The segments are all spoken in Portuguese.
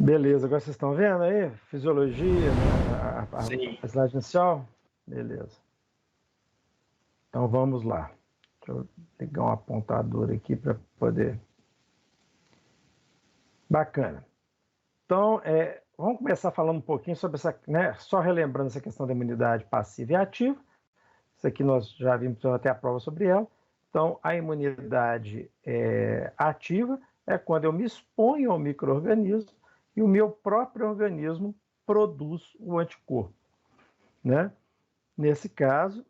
Beleza, agora vocês estão vendo aí? Fisiologia, né? Sim. A slide inicial? Beleza. Então vamos lá. Deixa eu ligar um apontador aqui para poder. Bacana. Então, vamos começar falando um pouquinho sobre essa, né? Só relembrando essa questão da imunidade passiva e ativa. Isso aqui nós já vimos até a prova sobre ela. Então, a imunidade ativa é quando eu me exponho ao micro-organismo e o meu próprio organismo produz o anticorpo, né? Nesse caso,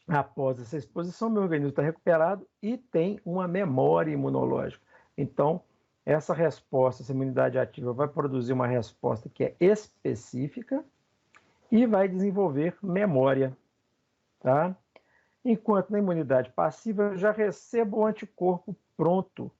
após essa exposição, meu organismo está recuperado e tem uma memória imunológica. Então, essa resposta, essa imunidade ativa, vai produzir uma resposta que é específica e vai desenvolver memória, tá? Enquanto na imunidade passiva, eu já recebo o anticorpo pronto.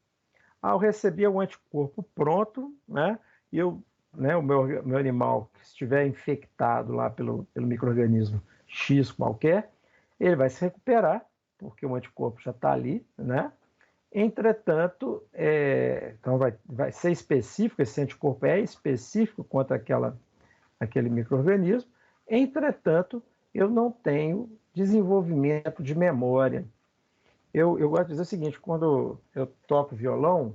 Ao receber o anticorpo pronto, né, o meu animal que estiver infectado lá pelo micro-organismo X qualquer, ele vai se recuperar, porque o anticorpo já está ali, né? Entretanto, então vai ser específico, esse anticorpo é específico contra aquele micro-organismo. Entretanto, eu não tenho desenvolvimento de memória. Eu gosto de dizer o seguinte, quando eu toco violão,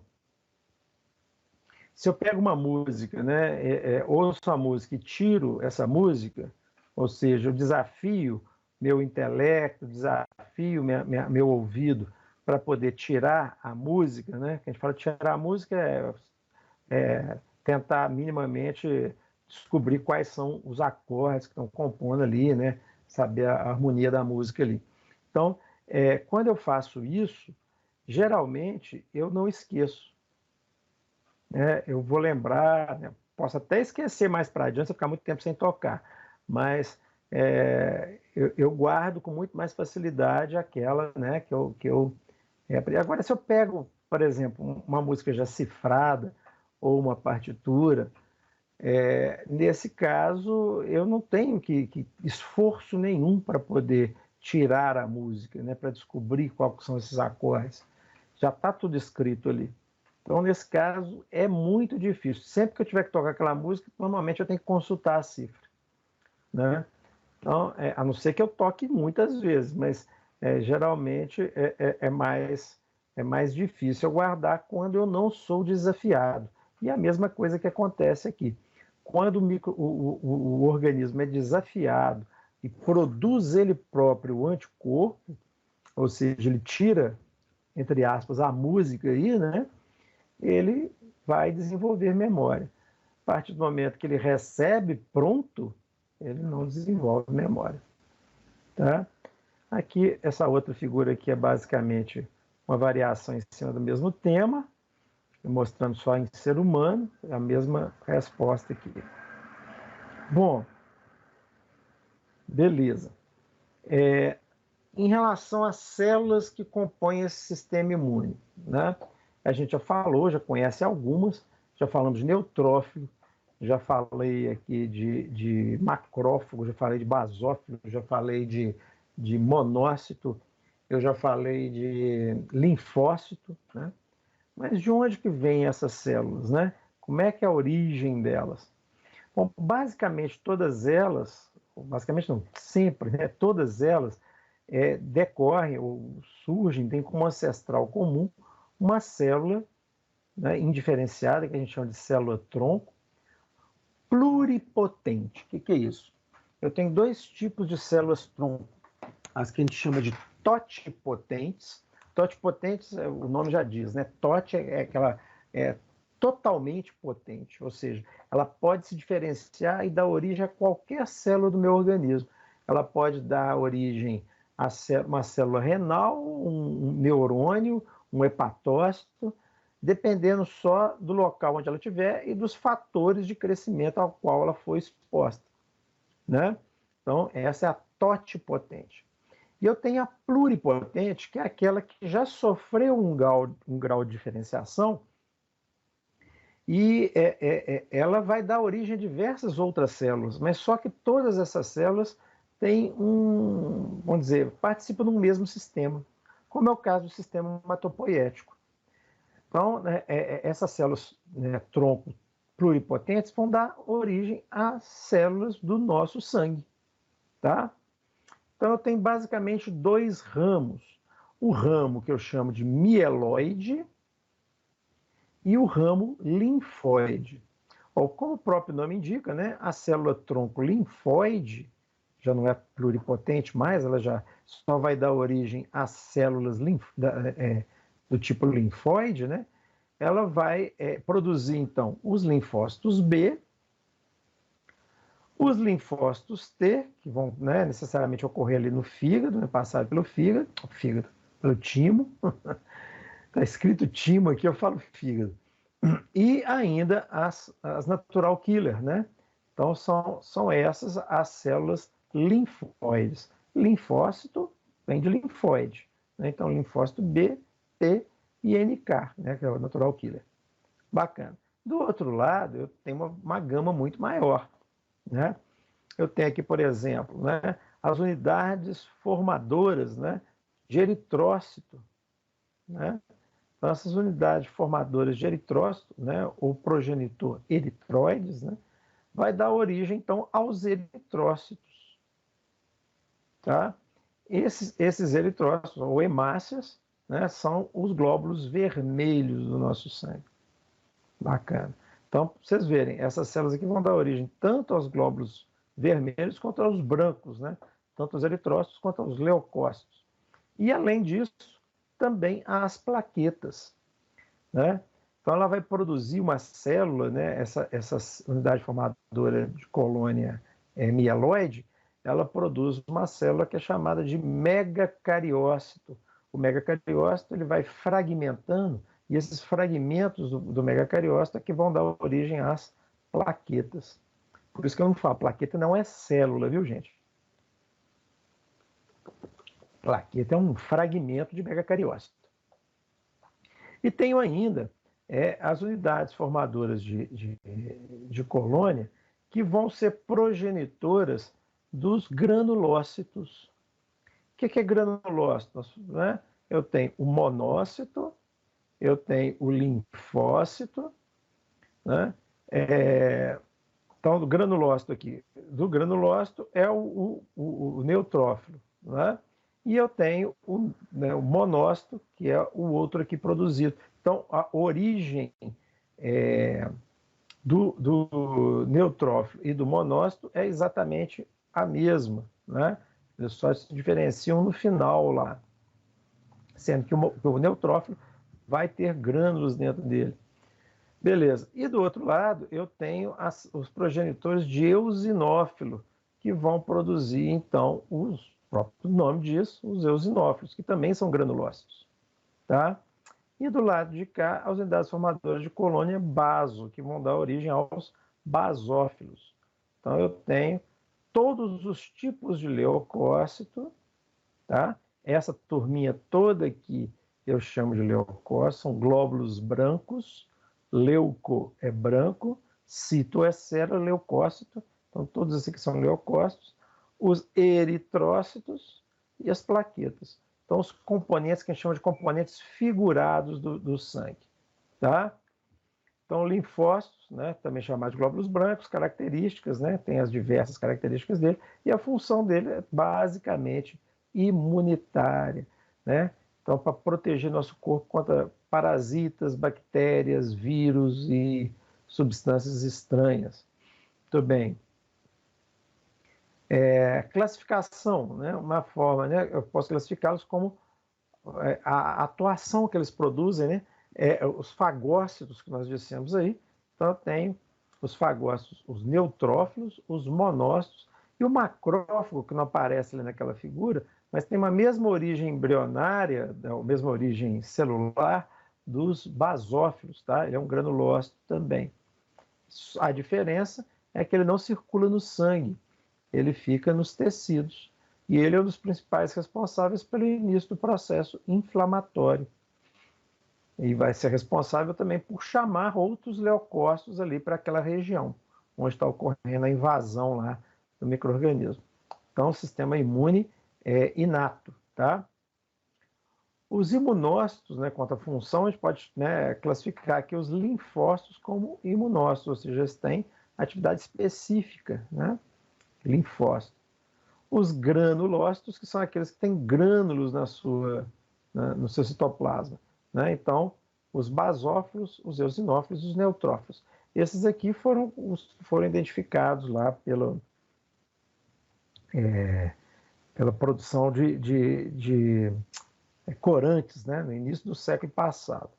se eu pego uma música, né, ouço a música e tiro essa música, ou seja, eu desafio meu intelecto, desafio meu ouvido para poder tirar a música, né? Que a gente fala de tirar a música tentar minimamente descobrir quais são os acordes que estão compondo ali, né? Saber a harmonia da música ali. Então, quando eu faço isso, geralmente eu não esqueço. Eu vou lembrar, né? Posso até esquecer mais para adiante, se eu ficar muito tempo sem tocar, mas eu guardo com muito mais facilidade aquela, né, que eu agora, se eu pego, por exemplo, uma música já cifrada ou uma partitura, nesse caso eu não tenho que esforço nenhum para poder tirar a música, né, para descobrir quais são esses acordes. Já está tudo escrito ali. Então, nesse caso, é muito difícil. Sempre que eu tiver que tocar aquela música, normalmente eu tenho que consultar a cifra, né? Então, a não ser que eu toque muitas vezes, mas geralmente é mais difícil eu guardar quando eu não sou desafiado. E a mesma coisa que acontece aqui. Quando o organismo é desafiado e produz ele próprio o anticorpo, ou seja, ele tira, entre aspas, a música aí, né? Ele vai desenvolver memória. A partir do momento que ele recebe pronto, ele não desenvolve memória. Tá? Aqui, essa outra figura aqui é basicamente uma variação em cima do mesmo tema, mostrando só em ser humano, a mesma resposta aqui. Bom, beleza. Em relação às células que compõem esse sistema imune, né? A gente já falou, já conhece algumas, já falamos de neutrófilo, já falei aqui de macrófago, já falei de basófilo, já falei de monócito, eu já falei de linfócito, né? Mas de onde que vêm essas células, né? Como é que é a origem delas? Bom, basicamente todas elas, basicamente não, sempre, né? Todas elas decorrem ou surgem, tem como ancestral comum uma célula, né, indiferenciada, que a gente chama de célula-tronco, pluripotente. O que é isso? Eu tenho dois tipos de células-tronco, as que a gente chama de totipotentes. Totipotentes, o nome já diz, né? Tot é aquela totalmente potente, ou seja, ela pode se diferenciar e dar origem a qualquer célula do meu organismo. Ela pode dar origem a uma célula renal, um neurônio, um hepatócito, dependendo só do local onde ela estiver e dos fatores de crescimento ao qual ela foi exposta, né? Então, essa é a totipotente. E eu tenho a pluripotente, que é aquela que já sofreu um grau de diferenciação e ela vai dar origem a diversas outras células, mas só que todas essas células têm vamos dizer, participam do mesmo sistema, como é o caso do sistema hematopoético. Então, né, essas células, né, tronco pluripotentes vão dar origem às células do nosso sangue, tá? Então, eu tenho basicamente dois ramos. O ramo que eu chamo de mieloide e o ramo linfóide. Bom, como o próprio nome indica, né, a célula tronco linfóide já não é pluripotente mais, ela já só vai dar origem às células do tipo linfóide, né? Ela vai produzir, então, os linfócitos B, os linfócitos T, que vão, né, necessariamente ocorrer ali no fígado, né, passar pelo fígado, pelo timo. Está escrito timo aqui, eu falo fígado. E ainda as natural killer, né? Então são essas as células linfóides. Linfócito vem de linfóide, né? Então linfócito B, T e NK, né? Que é o natural killer. Bacana. Do outro lado, eu tenho uma gama muito maior, né? Eu tenho aqui, por exemplo, né, as unidades formadoras, né, de eritrócito, né? Então, essas unidades formadoras de eritrócito, né, ou progenitor eritroides, né, vai dar origem, então, aos eritrócitos. Tá? Esses eritrócitos, ou hemácias, né, são os glóbulos vermelhos do nosso sangue. Bacana. Então, para vocês verem, essas células aqui vão dar origem tanto aos glóbulos vermelhos quanto aos brancos, né? Tanto aos eritrócitos quanto aos leucócitos. E, além disso, também às plaquetas, né? Então, ela vai produzir uma célula, né? Essa unidade formadora de colônia mieloide, ela produz uma célula que é chamada de megacariócito. O megacariócito ele vai fragmentando, e esses fragmentos do megacariócito é que vão dar origem às plaquetas. Por isso que eu não falo, plaqueta não é célula, viu, gente? Plaqueta é um fragmento de megacariócito. E tenho ainda as unidades formadoras de colônia que vão ser progenitoras dos granulócitos. O que é granulócito? Né? Eu tenho o monócito, eu tenho o linfócito, né? Então, do granulócito aqui, do granulócito é o neutrófilo, né? E eu tenho o monócito, que é o outro aqui produzido. Então, a origem do neutrófilo e do monócito é exatamente a mesma, né? Eles só se diferenciam no final lá, sendo que o neutrófilo vai ter grânulos dentro dele. Beleza. E do outro lado, eu tenho os progenitores de eosinófilo, que vão produzir, então, o próprio nome disso, os eosinófilos, que também são granulócitos. Tá? E do lado de cá, as unidades formadoras de colônia baso, que vão dar origem aos basófilos. Então, eu tenho todos os tipos de leucócito, tá? Essa turminha toda aqui eu chamo de leucócito, são glóbulos brancos, leuco é branco, cito é célula, leucócito, então todos esses aqui são leucócitos, os eritrócitos e as plaquetas. Então, os componentes que a gente chama de componentes figurados do sangue, tá? Então, linfócitos, né, também chamados de glóbulos brancos, características, né, tem as diversas características dele, e a função dele é basicamente imunitária, né? Então, para proteger nosso corpo contra parasitas, bactérias, vírus e substâncias estranhas. Muito bem. Classificação, né? Uma forma, né? Eu posso classificá-los como a atuação que eles produzem, né? Os fagócitos que nós dissemos aí. Então, eu tenho os fagócitos, os neutrófilos, os monócitos e o macrófago, que não aparece ali naquela figura, mas tem uma mesma origem embrionária, a mesma origem celular dos basófilos, tá? Ele é um granulócito também. A diferença é que ele não circula no sangue, ele fica nos tecidos. E ele é um dos principais responsáveis pelo início do processo inflamatório. E vai ser responsável também por chamar outros leucócitos ali para aquela região, onde está ocorrendo a invasão lá do micro-organismo. Então, o sistema imune é inato, tá? Os imunócitos, né, quanto à função, a gente pode, né, classificar aqui os linfócitos como imunócitos, ou seja, eles têm atividade específica, né, linfócito. Os granulócitos, que são aqueles que têm grânulos no seu citoplasma, né? Então, os basófilos, os eosinófilos e os neutrófilos. Esses aqui foram identificados lá pela produção de corantes, né, no início do século passado.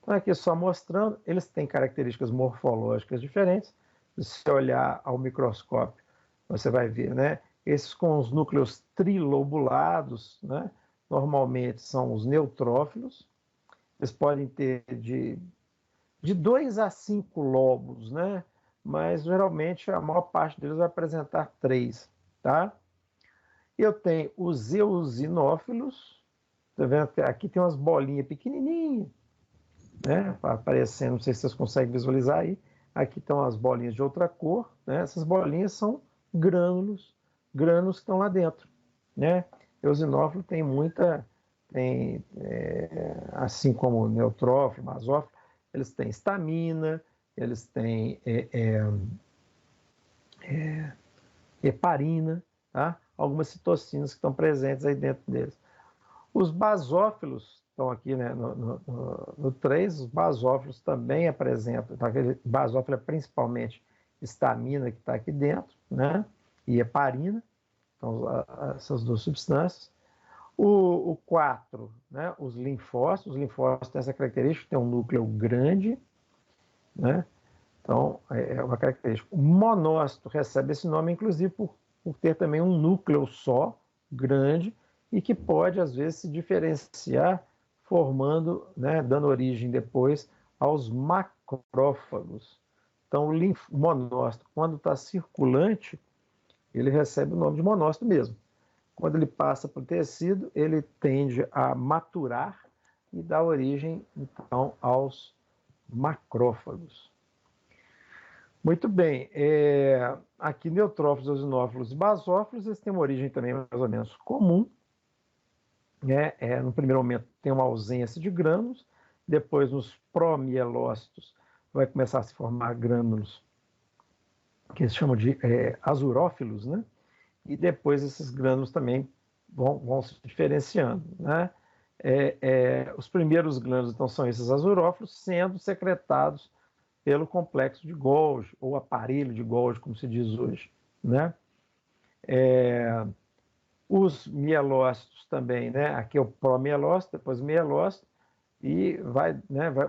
Então, aqui só mostrando, eles têm características morfológicas diferentes. Se você olhar ao microscópio, você vai ver, né? Esses com os núcleos trilobulados, né? Normalmente são os neutrófilos. Eles podem ter de 2 a 5 lobos, né? Mas geralmente a maior parte deles vai apresentar 3, tá? Eu tenho os eosinófilos. Tá vendo? Aqui tem umas bolinhas pequenininhas, né, aparecendo, não sei se vocês conseguem visualizar aí. Aqui estão as bolinhas de outra cor, né? Essas bolinhas são grânulos que estão lá dentro, né? Eosinófilo tem muita, assim como o neutrófilo, basófilo, eles têm estamina, eles têm heparina, tá? Algumas citocinas que estão presentes aí dentro deles. Os basófilos estão aqui, né, no 3, os basófilos também apresentam, tá? Basófilo é principalmente estamina que está aqui dentro, né, e heparina, então essas duas substâncias. O 4, né, os linfócitos têm essa característica, tem um núcleo grande, né, então é uma característica. O monócito recebe esse nome, inclusive, por ter também um núcleo só, grande, e que pode, às vezes, se diferenciar, formando, né, dando origem depois aos macrófagos. Então, o monócito, quando está circulante, ele recebe o nome de monócito mesmo. Quando ele passa para o tecido, ele tende a maturar e dá origem, então, aos macrófagos. Muito bem. Aqui, neutrófilos, eosinófilos e basófilos, eles têm uma origem também mais ou menos comum. Né? No primeiro momento tem uma ausência de grânulos, depois nos promielócitos vai começar a se formar grânulos que se chamam de azurófilos, né? E depois esses grânulos também vão se diferenciando, né? Os primeiros grânulos então são esses azurófilos, sendo secretados pelo complexo de Golgi, ou aparelho de Golgi, como se diz hoje, né? Os mielócitos também, né? Aqui é o promielócito, depois o mielócito, e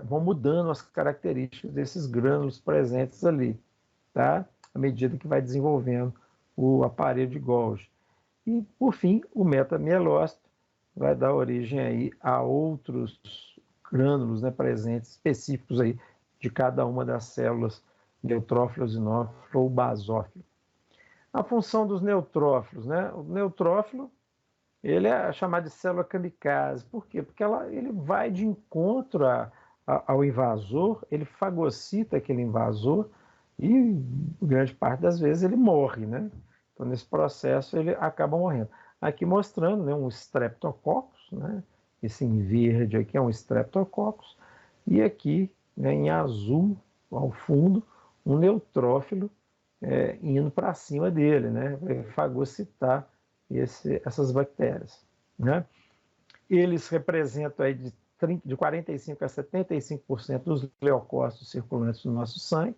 vão mudando as características desses grânulos presentes ali, tá? À medida que vai desenvolvendo o aparelho de Golgi. E, por fim, o metamielócito vai dar origem aí a outros grânulos, né, presentes, específicos aí de cada uma das células neutrófilo, eosinófilo ou basófilo. A função dos neutrófilos, né? O neutrófilo, ele é chamado de célula kamikaze. Por quê? Porque ele vai de encontro ao invasor, ele fagocita aquele invasor e grande parte das vezes ele morre, né? Então, nesse processo, ele acaba morrendo. Aqui mostrando, né, um streptococcus, né? Esse em verde aqui é um streptococcus, e aqui, né, em azul, ao fundo, um neutrófilo indo para cima dele, né? Vai fagocitar essas bactérias, né? Eles representam aí de 45% a 75% dos leucócitos circulantes no nosso sangue,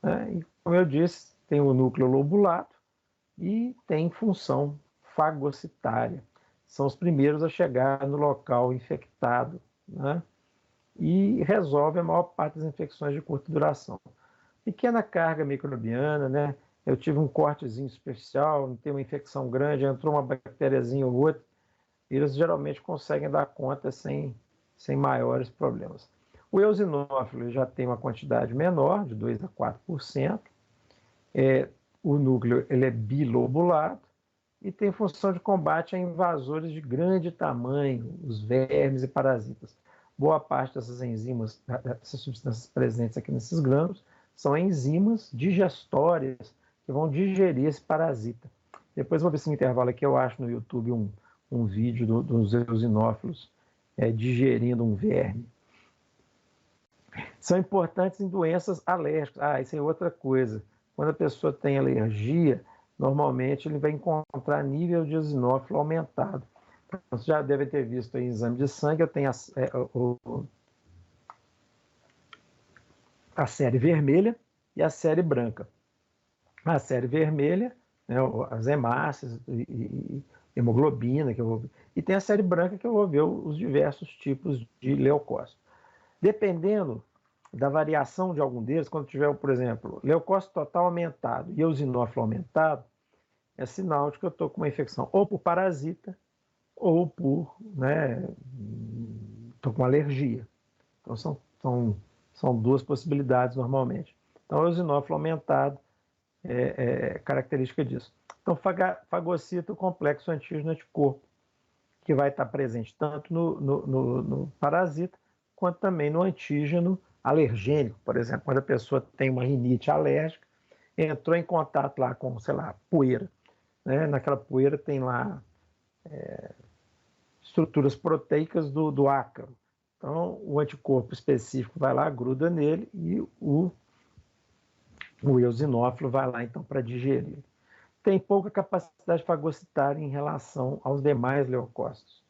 né? E, como eu disse, tem o núcleo lobulado e tem função fagocitária. São os primeiros a chegar no local infectado, né? E resolve a maior parte das infecções de curta duração. Pequena carga microbiana, né? Eu tive um cortezinho superficial, não tem uma infecção grande, entrou uma bactériazinha ou outra, eles geralmente conseguem dar conta sem maiores problemas. O eosinófilo já tem uma quantidade menor, de 2 a 4%. O núcleo ele é bilobulado e tem função de combate a invasores de grande tamanho, os vermes e parasitas. Boa parte dessas enzimas, dessas substâncias presentes aqui nesses grânulos, são enzimas digestórias que vão digerir esse parasita. Depois vou ver se no intervalo aqui eu acho no YouTube um vídeo dos eosinófilos digerindo um verme. São importantes em doenças alérgicas. Isso é outra coisa. Quando a pessoa tem alergia, normalmente ele vai encontrar nível de eosinófilo aumentado. Então, você já deve ter visto em exame de sangue, eu tenho a série vermelha e a série branca. A série vermelha, né, as hemácias e hemoglobina, e tem a série branca, que eu vou ver os diversos tipos de leucócito. Dependendo da variação de algum deles, quando tiver, por exemplo, leucócito total aumentado e eosinófilo aumentado, é sinal de que eu estou com uma infecção ou por parasita ou por, estou com alergia. Então, são duas possibilidades normalmente. Então, o eosinófilo aumentado é característica disso. Então, fagocita o complexo antígeno-anticorpo, que vai estar presente tanto no parasita, quanto também no antígeno alergênico. Por exemplo, quando a pessoa tem uma rinite alérgica, entrou em contato lá com, sei lá, poeira. Naquela poeira tem lá estruturas proteicas do ácaro. Então, o anticorpo específico vai lá, gruda nele, e o eosinófilo vai lá, então, para digerir. Tem pouca capacidade fagocitária em relação aos demais leucócitos.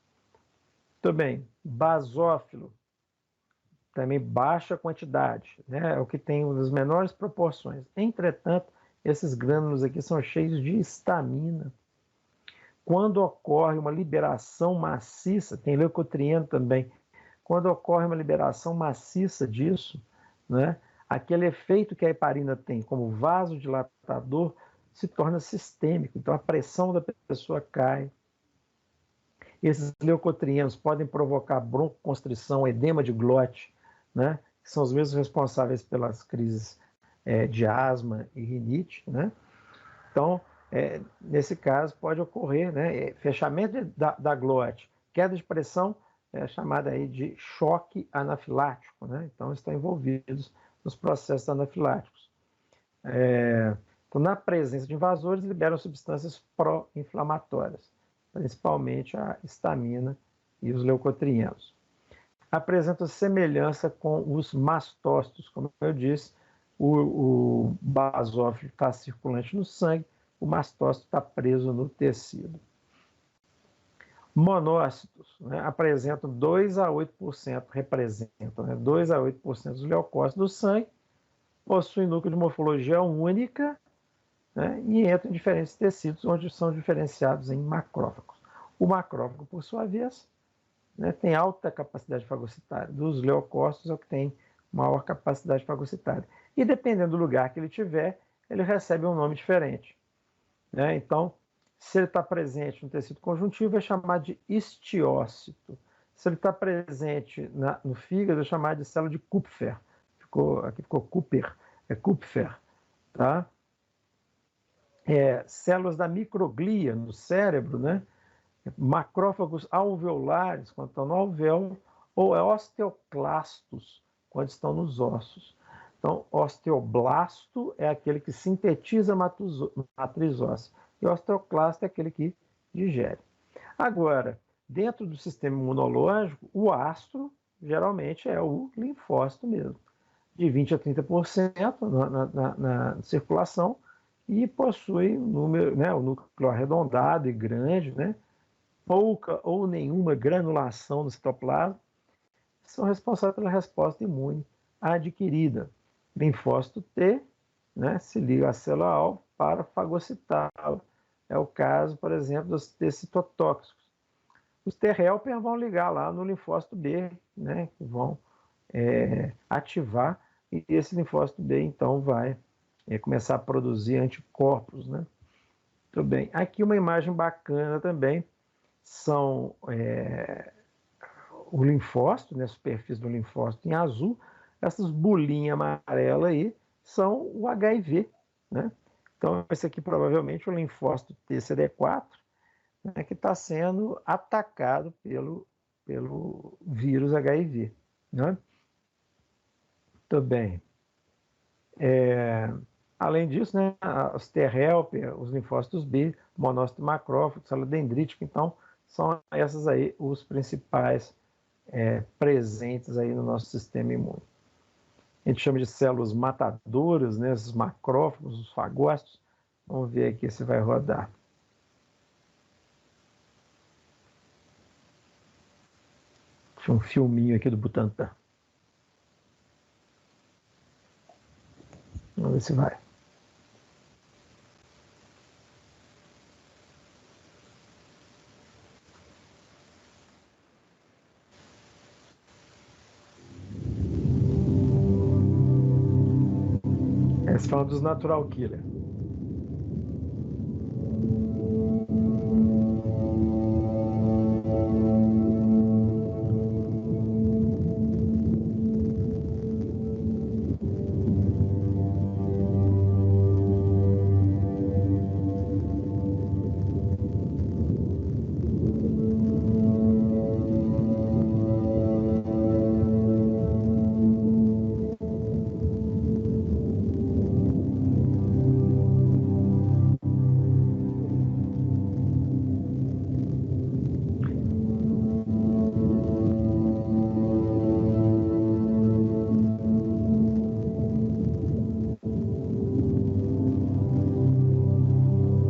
Muito bem, basófilo, também baixa quantidade, é o que tem uma das menores proporções. Entretanto, esses grânulos aqui são cheios de histamina. Quando ocorre uma liberação maciça, tem leucotrieno também, quando ocorre uma liberação maciça disso, aquele efeito que a heparina tem como vasodilatador se torna sistêmico, então a pressão da pessoa cai. Esses leucotrienos podem provocar broncoconstrição, edema de glote, que são os mesmos responsáveis pelas crises de asma e rinite. Então, nesse caso, pode ocorrer fechamento da glote, queda de pressão, chamada aí de choque anafilático. Então, estão envolvidos nos processos anafiláticos. Então, na presença de invasores, liberam substâncias pró-inflamatórias, principalmente a histamina e os leucotrienos. Apresenta semelhança com os mastócitos, como eu disse, o basófilo está circulante no sangue, o mastócito está preso no tecido. Monócitos apresentam 2 a 8%, representam 2 a 8% dos leucócitos do sangue, possuem núcleo de morfologia única, e entram em diferentes tecidos, onde são diferenciados em macrófagos. O macrófago, por sua vez, tem alta capacidade fagocitária. Dos leucócitos é o que tem maior capacidade fagocitária. E dependendo do lugar que ele tiver, ele recebe um nome diferente. Então, se ele está presente no tecido conjuntivo, é chamado de histiócito. Se ele está presente no fígado, é chamado de célula de Kupfer. Aqui ficou Cooper, é Kupfer. Tá? Células da microglia no cérebro, macrófagos alveolares, quando estão no alvéolo, ou osteoclastos, quando estão nos ossos. Então, osteoblasto é aquele que sintetiza matriz óssea, e osteoclasto é aquele que digere. Agora, dentro do sistema imunológico, o astro geralmente é o linfócito mesmo, de 20% a 30% na circulação, e possui o núcleo arredondado e grande, pouca ou nenhuma granulação no citoplasma, são responsáveis pela resposta imune adquirida. Linfócito T se liga à célula-alvo para fagocitá-la. É o caso, por exemplo, dos T citotóxicos. Os T helper vão ligar lá no linfócito B, que vão ativar, e esse linfócito B, então, vai começar a produzir anticorpos. Muito bem. Aqui uma imagem bacana também, são o linfócito, a superfície do linfócito em azul. Essas bolinhas amarelas aí são o HIV. Então, esse aqui provavelmente é o linfócito TCD4, que está sendo atacado pelo vírus HIV. Muito bem. Além disso, os T helper, os linfócitos B, monócito macrófago, célula dendrítica, então, são essas aí os principais presentes aí no nosso sistema imune. A gente chama de células matadoras, né? Esses macrófagos, os fagócitos. Vamos ver aqui se vai rodar. Tinha um filminho aqui do Butantan. Vamos ver se vai. Esse foi um dos natural killer.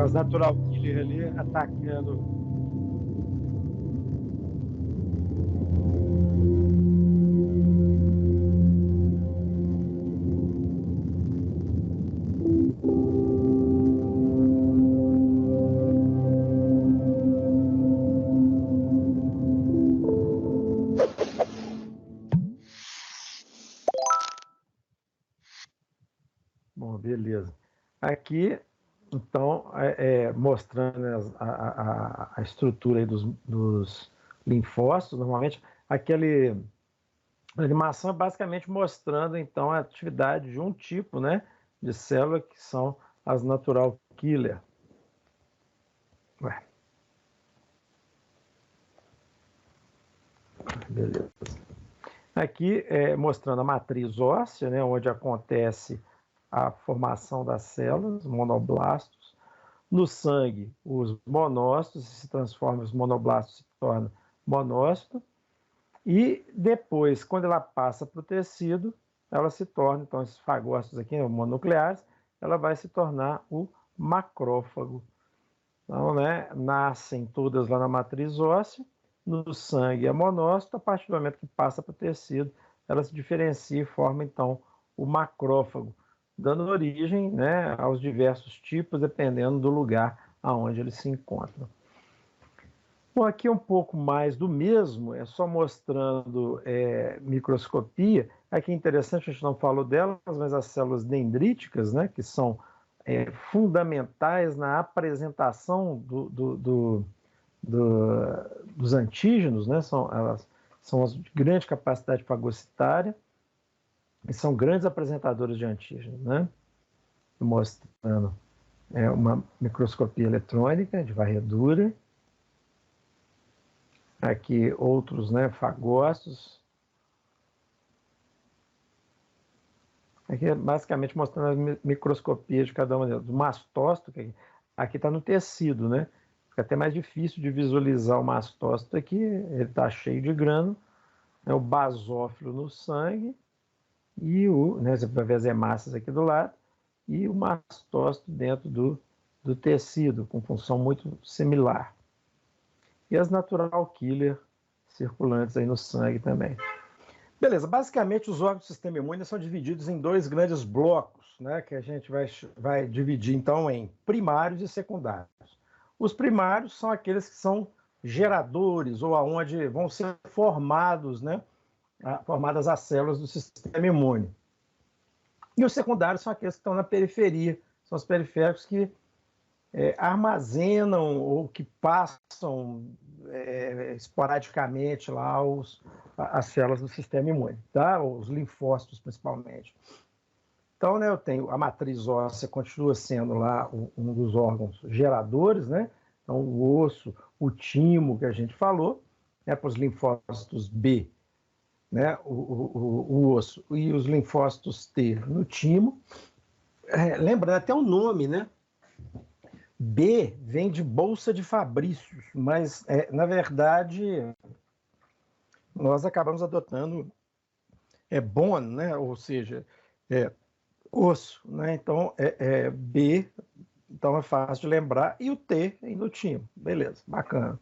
As natural killer ali atacando. Bom, beleza. Aqui, então, mostrando a estrutura aí dos linfócitos, normalmente, a animação é basicamente mostrando, então, a atividade de um tipo, né, de célula, que são as natural killer. Ué. Beleza. Aqui, mostrando a matriz óssea, né, onde acontece a formação das células, monoblastos. No sangue, os monócitos se transformam, os monoblastos se tornam monócito. E depois, quando ela passa para o tecido, ela se torna, então, esses fagócitos aqui, mononucleares, ela vai se tornar o macrófago. Então, né, nascem todas lá na matriz óssea, no sangue é monócito, a partir do momento que passa para o tecido, ela se diferencia e forma, então, o macrófago, dando origem, né, aos diversos tipos, dependendo do lugar aonde eles se encontram. Bom, aqui um pouco mais do mesmo, é só mostrando microscopia. Aqui é interessante, a gente não falou delas, mas as células dendríticas, né, que são fundamentais na apresentação dos antígenos, né, elas são de grande capacidade fagocitária, e são grandes apresentadores de antígenos, né? Mostrando uma microscopia eletrônica de varredura. Aqui outros, né, fagócitos. Aqui é basicamente mostrando a microscopia de cada uma delas. Do mastócito, que aqui está no tecido, né? Fica até mais difícil de visualizar o mastócito aqui, ele está cheio de grânulo. É o basófilo no sangue. E né, você vai ver as hemácias aqui do lado, e o mastócito dentro do tecido, com função muito similar. E as natural killer circulantes aí no sangue também. Beleza, basicamente os órgãos do sistema imune são divididos em dois grandes blocos, né, que a gente vai dividir então em primários e secundários. Os primários são aqueles que são geradores, ou aonde vão ser formados, né, formadas as células do sistema imune. E os secundários são aqueles que estão na periferia, são os periféricos que armazenam ou que passam esporadicamente lá as células do sistema imune, tá? Os linfócitos principalmente. Então, né, eu tenho a matriz óssea, continua sendo lá um dos órgãos geradores, né? Então, o osso, o timo que a gente falou, né, para os linfócitos B, né, o osso, e os linfócitos T no timo. Lembrando até o nome, né? B vem de Bolsa de Fabrícios, mas na verdade nós acabamos adotando bone, né? Ou seja, osso, né? Então, B, então é fácil de lembrar, e o T no timo. Beleza, bacana.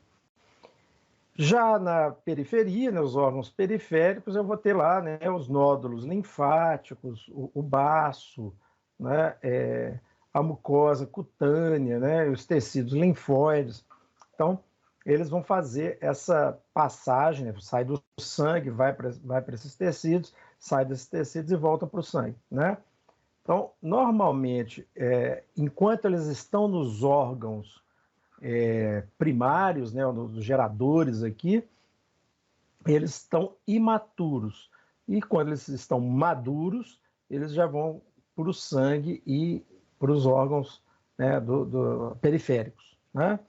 Já na periferia, né, os órgãos periféricos, eu vou ter lá, né, os nódulos linfáticos, o baço, né, a mucosa cutânea, né, os tecidos linfóides. Então, eles vão fazer essa passagem, né, sai do sangue, vai para esses tecidos, sai desses tecidos e volta para o sangue, né? Então, normalmente, enquanto eles estão nos órgãos primários, né, nos geradores aqui, eles estão imaturos. E quando eles estão maduros, eles já vão para o sangue e para os órgãos, né, periféricos, né?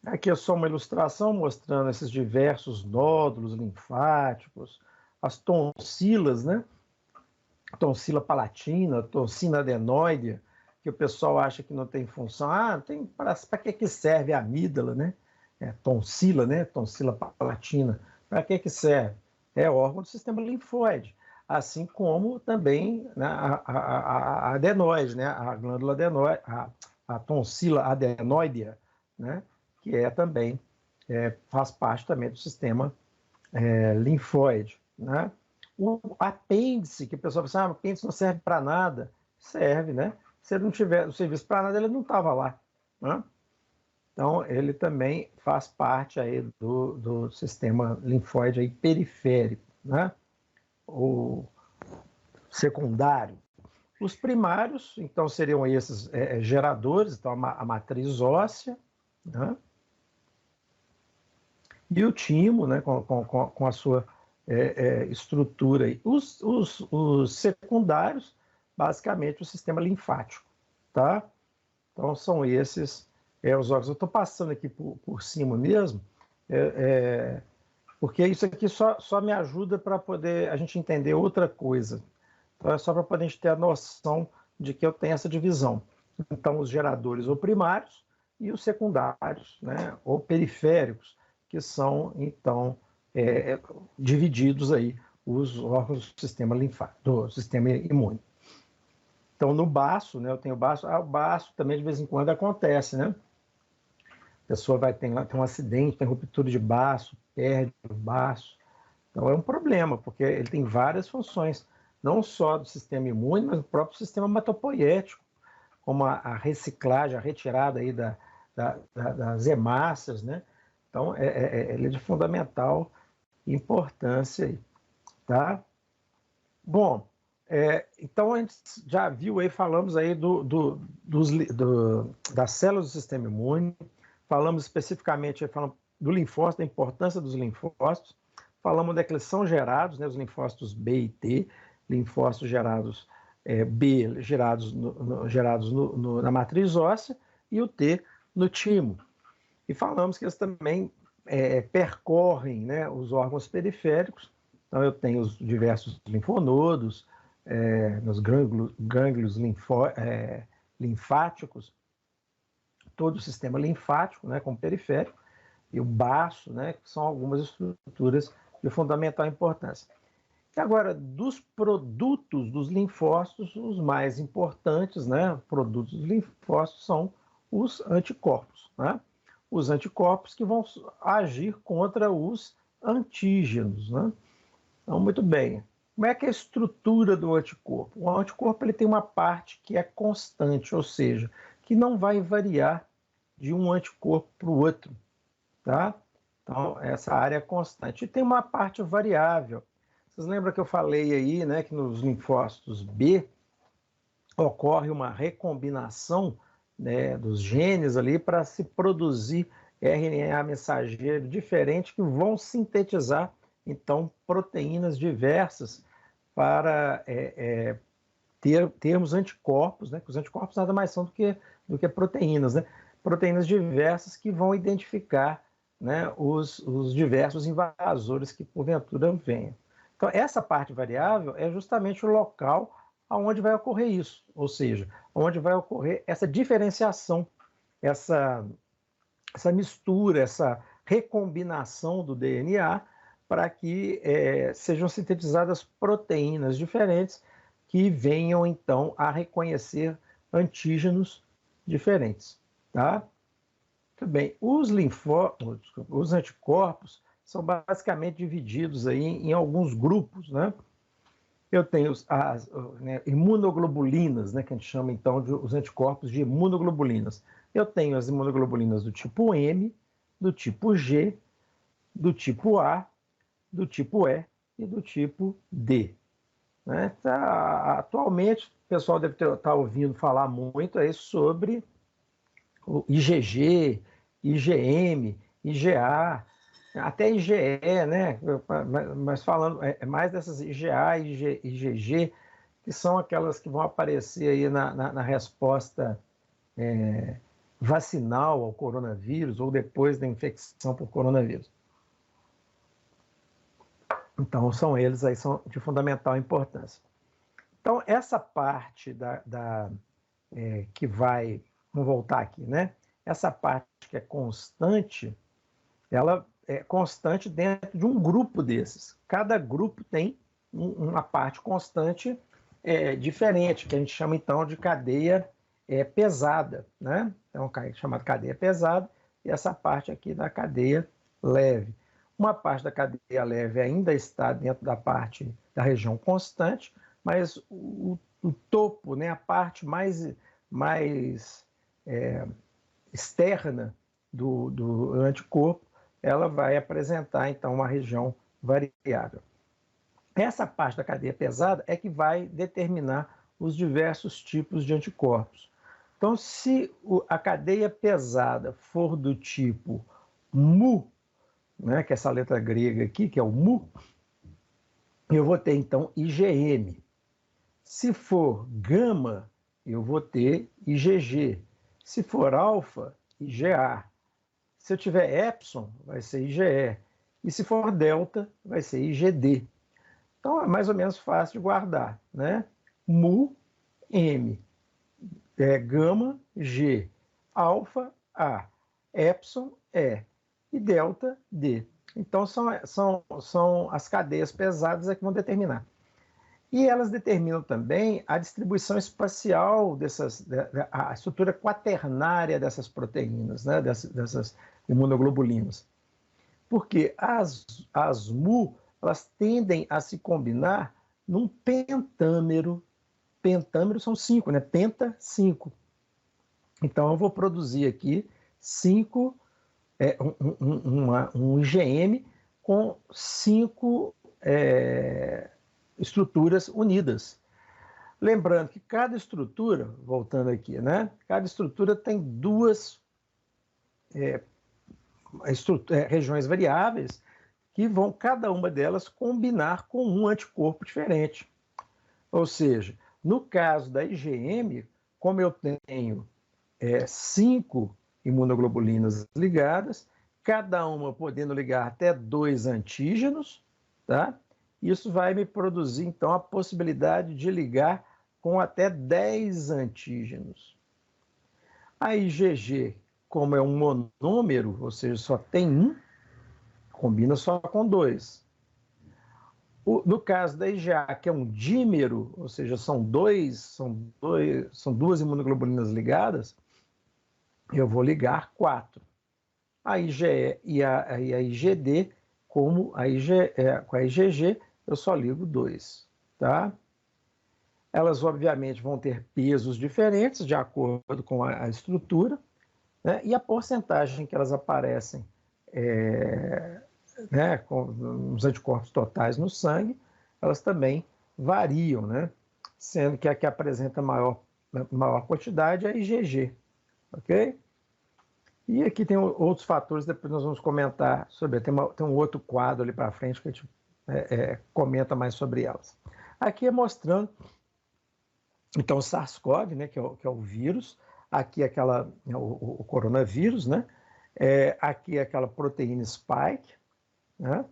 Aqui é só uma ilustração mostrando esses diversos nódulos linfáticos, as tonsilas, né? Tonsila palatina, tonsina adenoide, que o pessoal acha que não tem função. Para que serve a amígdala, né? Tonsila, né? Tonsila palatina. Para que serve? É órgão do sistema linfóide, assim como também, né, a adenoide, né? A glândula adenoide, a tonsila adenoidea, né? Que também faz parte também do sistema linfóide, né? O apêndice, que o pessoal pensa, o apêndice não serve para nada, serve, né? Se ele não tiver o serviço para nada, ele não estava lá, né? Então, ele também faz parte aí do sistema linfóide aí periférico, né? O secundário. Os primários, então, seriam esses geradores, então a matriz óssea, né? E o timo, né, com a sua estrutura. Os secundários, basicamente, o sistema linfático, tá? Então, são esses os órgãos. Eu estou passando aqui por cima mesmo, porque isso aqui só me ajuda para poder a gente entender outra coisa. Então, é só para poder a gente ter a noção de que eu tenho essa divisão. Então, os geradores ou primários e os secundários, né, ou periféricos, que são, então, divididos aí os órgãos do sistema linfático, do sistema imune. Então, no baço, né, eu tenho o baço. O baço também, de vez em quando, acontece, né? A pessoa tem um acidente, tem ruptura de baço, perde o baço. Então, é um problema, porque ele tem várias funções, não só do sistema imune, mas do próprio sistema hematopoético, como a reciclagem, a retirada aí das hemácias, né? Então, ele é de fundamental importância aí, tá? Bom, então a gente já viu aí, falamos aí das células do sistema imune, falamos especificamente falamos do linfócito, da importância dos linfócitos, falamos daqueles que são gerados, né, os linfócitos B e T, linfócitos gerados B, gerados na matriz óssea, e o T no timo. E falamos que eles também percorrem, né, os órgãos periféricos. Então, eu tenho os diversos linfonodos, nos gânglios linfáticos, todo o sistema linfático, né, como periférico, e o baço, né, que são algumas estruturas de fundamental importância. E agora, dos produtos dos linfócitos, os mais importantes, né, produtos dos linfócitos são os anticorpos, né? Os anticorpos que vão agir contra os antígenos, né? Então, muito bem. Como é que é a estrutura do anticorpo? O anticorpo ele tem uma parte que é constante, ou seja, que não vai variar de um anticorpo para o outro, tá? Então, essa área é constante. E tem uma parte variável. Vocês lembram que eu falei aí, né, que nos linfócitos B ocorre uma recombinação, né, dos genes ali para se produzir RNA mensageiro diferente que vão sintetizar, então, proteínas diversas para termos anticorpos, né? Que os anticorpos nada mais são do que proteínas, né? Proteínas diversas que vão identificar, né, os diversos invasores que porventura venham. Então, essa parte variável é justamente o local onde vai ocorrer isso, ou seja, onde vai ocorrer essa diferenciação, essa mistura, essa recombinação do DNA para que sejam sintetizadas proteínas diferentes que venham, então, a reconhecer antígenos diferentes, tá? Muito bem. Os anticorpos são basicamente divididos aí em alguns grupos, né? Eu tenho as imunoglobulinas, né, que a gente chama então de os anticorpos de imunoglobulinas. Eu tenho as imunoglobulinas do tipo M, do tipo G, do tipo A, do tipo E e do tipo D. Né? Atualmente, o pessoal deve estar ouvindo falar muito aí sobre o IgG, IgM, IgA, até IgE, né? Mas falando mais dessas IgA e IgG, que são aquelas que vão aparecer aí na resposta vacinal ao coronavírus ou depois da infecção por coronavírus. Então, são eles aí, são de fundamental importância. Então, essa parte que vai, vamos voltar aqui, né? Essa parte que é constante, ela é constante dentro de um grupo desses. Cada grupo tem uma parte constante diferente, que a gente chama então de cadeia pesada, né? Então, chamada cadeia pesada, e essa parte aqui da cadeia leve. Uma parte da cadeia leve ainda está dentro da parte da região constante, mas o topo, né, a parte mais externa do anticorpo, ela vai apresentar, então, uma região variável. Essa parte da cadeia pesada é que vai determinar os diversos tipos de anticorpos. Então, se a cadeia pesada for do tipo mu, né, que é essa letra grega aqui, que é o mu, eu vou ter, então, IgM. Se for gama, eu vou ter IgG. Se for alfa, IgA. Se eu tiver epsilon, vai ser IgE. E se for delta, vai ser IgD. Então, é mais ou menos fácil de guardar, né? Mu, M. Gama, G. Alfa, A. Epsilon, E. E delta, D. Então, são as cadeias pesadas que vão determinar. E elas determinam também a distribuição espacial a estrutura quaternária dessas proteínas, né? dessas imunoglobulinas. Porque as mu, elas tendem a se combinar num pentâmero. Pentâmero são 5, né? Penta, 5. Então, eu vou produzir aqui 5, um IgM com 5 estruturas unidas. Lembrando que cada estrutura, voltando aqui, né? Cada estrutura tem duas regiões variáveis que vão, cada uma delas, combinar com um anticorpo diferente. Ou seja, no caso da IgM, como eu tenho 5 imunoglobulinas ligadas, cada uma podendo ligar até 2 antígenos, tá? Isso vai me produzir, então, a possibilidade de ligar com até 10 antígenos. A IgG, como é um monômero, ou seja, só tem um, combina só com 2. No caso da IgA, que é um dímero, ou seja, são duas imunoglobulinas ligadas, eu vou ligar 4. A IgE e a IgD, como com a IgG, eu só ligo 2. Tá? Elas, obviamente, vão ter pesos diferentes, de acordo com a estrutura, né? E a porcentagem que elas aparecem né, com os anticorpos totais no sangue, elas também variam, né? Sendo que a que apresenta maior quantidade é a IgG, ok? E aqui tem outros fatores, depois nós vamos comentar sobre, tem um outro quadro ali para frente que a gente comenta mais sobre elas. Aqui é mostrando, então, o SARS-CoV, né, que é o vírus, aqui é o coronavírus, né? Aqui é aquela proteína spike, né?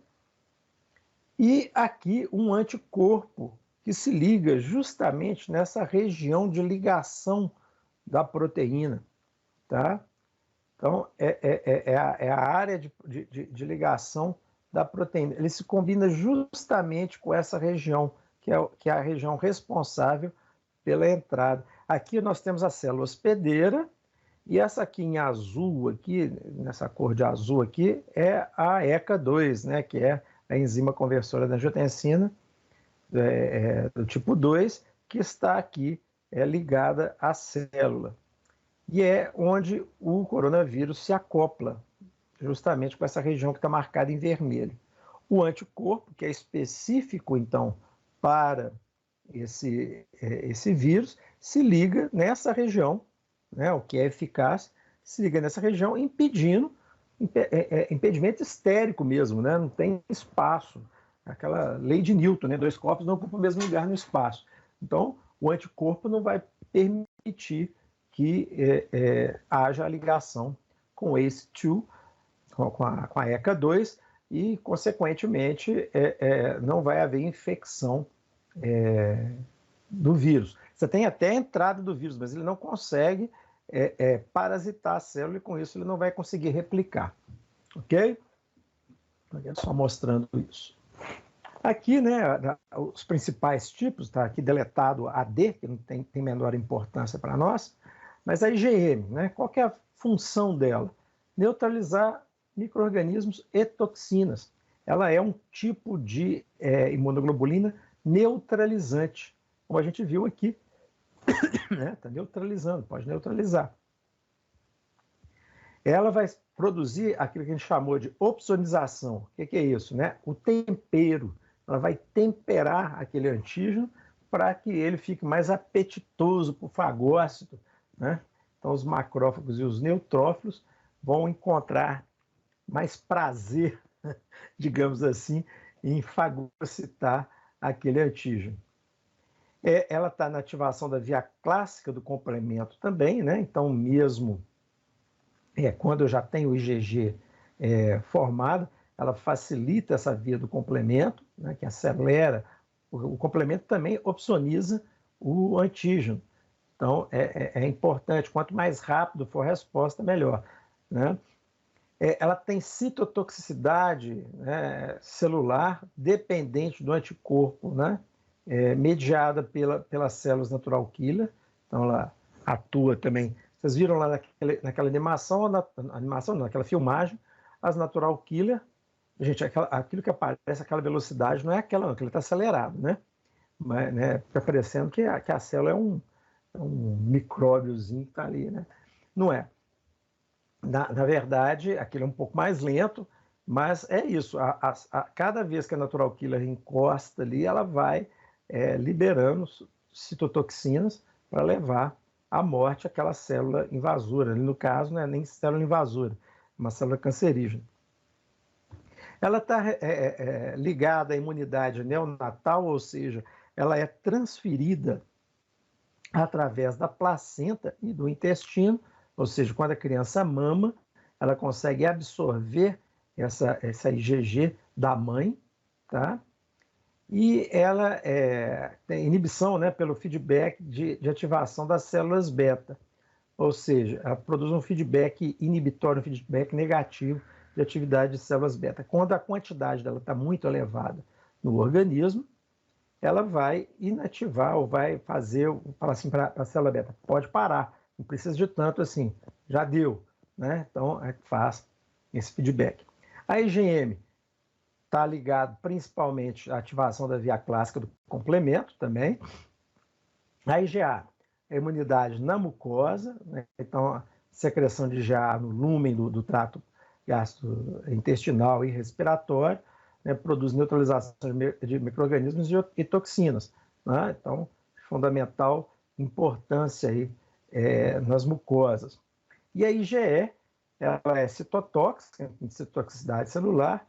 E aqui um anticorpo que se liga justamente nessa região de ligação da proteína, tá? Então, é a área de ligação da proteína. Ele se combina justamente com essa região, que é a região responsável pela entrada. Aqui nós temos a célula hospedeira, e essa aqui em azul, aqui, nessa cor de azul aqui, é a ECA2, né, que é a enzima conversora da angiotensina do tipo 2, que está aqui ligada à célula. E é onde o coronavírus se acopla, justamente com essa região que está marcada em vermelho. O anticorpo, que é específico, então, para esse vírus, se liga nessa região, né, o que é eficaz, se liga nessa região, impedimento estérico mesmo, né, não tem espaço. Aquela lei de Newton, né, dois corpos não ocupam o mesmo lugar no espaço. Então, o anticorpo não vai permitir que haja a ligação com ACE2, com a ECA2, e, consequentemente, não vai haver infecção do vírus. Você tem até a entrada do vírus, mas ele não consegue parasitar a célula e, com isso, ele não vai conseguir replicar. Ok? Só mostrando isso. Aqui, né, os principais tipos, está aqui deletado a D, que não tem menor importância para nós, mas a IgM, né, qual que é a função dela? Neutralizar micro-organismos e toxinas. Ela é um tipo de imunoglobulina neutralizante, como a gente viu aqui. Está neutralizando, pode neutralizar. Ela vai produzir aquilo que a gente chamou de opsonização. O que é isso? Né? O tempero. Ela vai temperar aquele antígeno para que ele fique mais apetitoso para o fagócito, né? Então, os macrófagos e os neutrófilos vão encontrar mais prazer, digamos assim, em fagocitar aquele antígeno. Ela está na ativação da via clássica do complemento também, né? Então, mesmo quando eu já tenho o IgG formado, ela facilita essa via do complemento, né, que acelera. O complemento também opsoniza o antígeno. Então, é importante, quanto mais rápido for a resposta, melhor. Né? Ela tem citotoxicidade, né, celular dependente do anticorpo, né, mediada pelas células natural killer. Então, ela atua também. Vocês viram lá naquela animação, naquela filmagem, as natural killer. Gente, aquilo que aparece, aquela velocidade, não é aquela, não, aquilo está acelerado, né? Mas, né, fica parecendo que a célula é um micróbiozinho que está ali, né? Não é. Na verdade, aquilo é um pouco mais lento, mas é isso. Cada vez que a natural killer encosta ali, ela vai liberando citotoxinas para levar à morte aquela célula invasora. Ali, no caso, não é nem célula invasora, é uma célula cancerígena. Ela está ligada à imunidade neonatal, ou seja, ela é transferida através da placenta e do intestino, ou seja, quando a criança mama, ela consegue absorver essa IgG da mãe, tá? E ela tem inibição, né, pelo feedback de ativação das células beta, ou seja, ela produz um feedback inibitório, um feedback negativo de atividade de células beta. Quando a quantidade dela está muito elevada no organismo, ela vai inativar ou vai falar assim para a célula beta, pode parar, não precisa de tanto assim, já deu, né? Então, faz esse feedback. A IgM está ligado principalmente à ativação da via clássica do complemento também. A IgA, a imunidade na mucosa, né? Então, a secreção de IgA no lúmen do trato gastrointestinal e respiratório, né, produz neutralização de micro-organismos e toxinas. Né? Então, fundamental importância aí, nas mucosas. E a IgE, ela é citotóxica, citotoxicidade celular,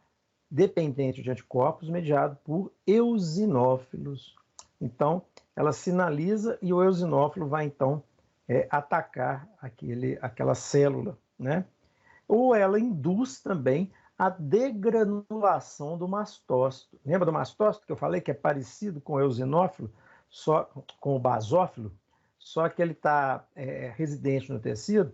dependente de anticorpos, mediado por eosinófilos. Então, ela sinaliza e o eosinófilo vai, então, atacar aquela célula, né? Ou ela induz também a degranulação do mastócito. Lembra do mastócito que eu falei que é parecido com o eosinófilo, só com o basófilo, só que ele está residente no tecido?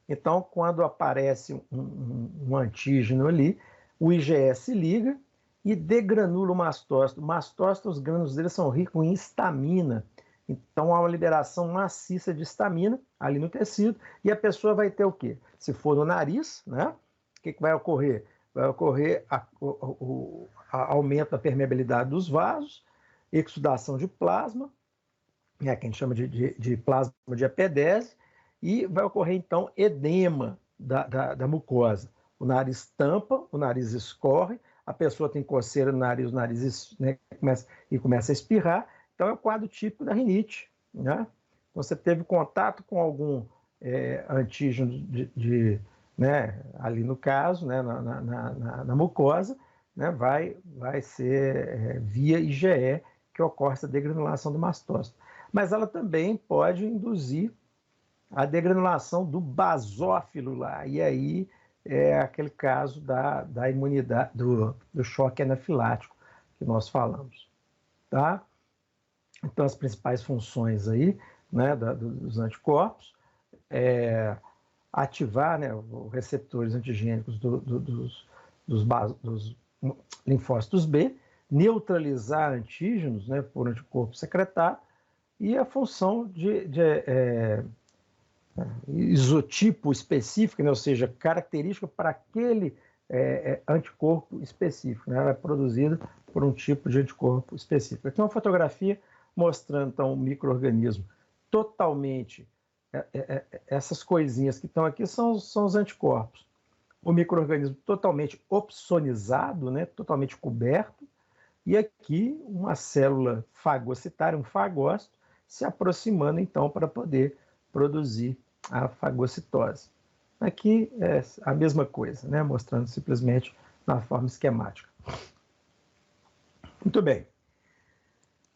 Então, quando aparece um antígeno ali, o IgE se liga e degranula o mastócito. O mastócito, os grânulos dele são ricos em histamina. Então há uma liberação maciça de histamina ali no tecido e a pessoa vai ter o quê? Se for no nariz, né? O que vai ocorrer? Vai ocorrer aumento da permeabilidade dos vasos, exudação de plasma, que a gente chama de plasma de apedese, e vai ocorrer então edema da mucosa. O nariz tampa, o nariz escorre, a pessoa tem coceira no nariz, o nariz, né, começa a espirrar. Então é o quadro típico da rinite, né? Então, você teve contato com algum antígeno né, ali no caso, né, na mucosa, né, vai ser via IgE que ocorre essa degranulação do mastócito. Mas ela também pode induzir a degranulação do basófilo lá, e aí é aquele caso da imunidade, do choque anafilático que nós falamos, tá? Então, as principais funções aí, né, dos anticorpos ativar, né, os receptores antigênicos dos linfócitos B, neutralizar antígenos, né, por anticorpo secretado, e a função de isotipo específico, né, ou seja, característica para aquele anticorpo específico, né, ela é produzida por um tipo de anticorpo específico. Aqui é uma fotografia mostrando então um micro-organismo totalmente, essas coisinhas que estão aqui são os anticorpos. O micro-organismo totalmente opsonizado, né, totalmente coberto, e aqui uma célula fagocitária, um fagócito, se aproximando então para poder produzir a fagocitose. Aqui é a mesma coisa, né, mostrando simplesmente na forma esquemática. Muito bem.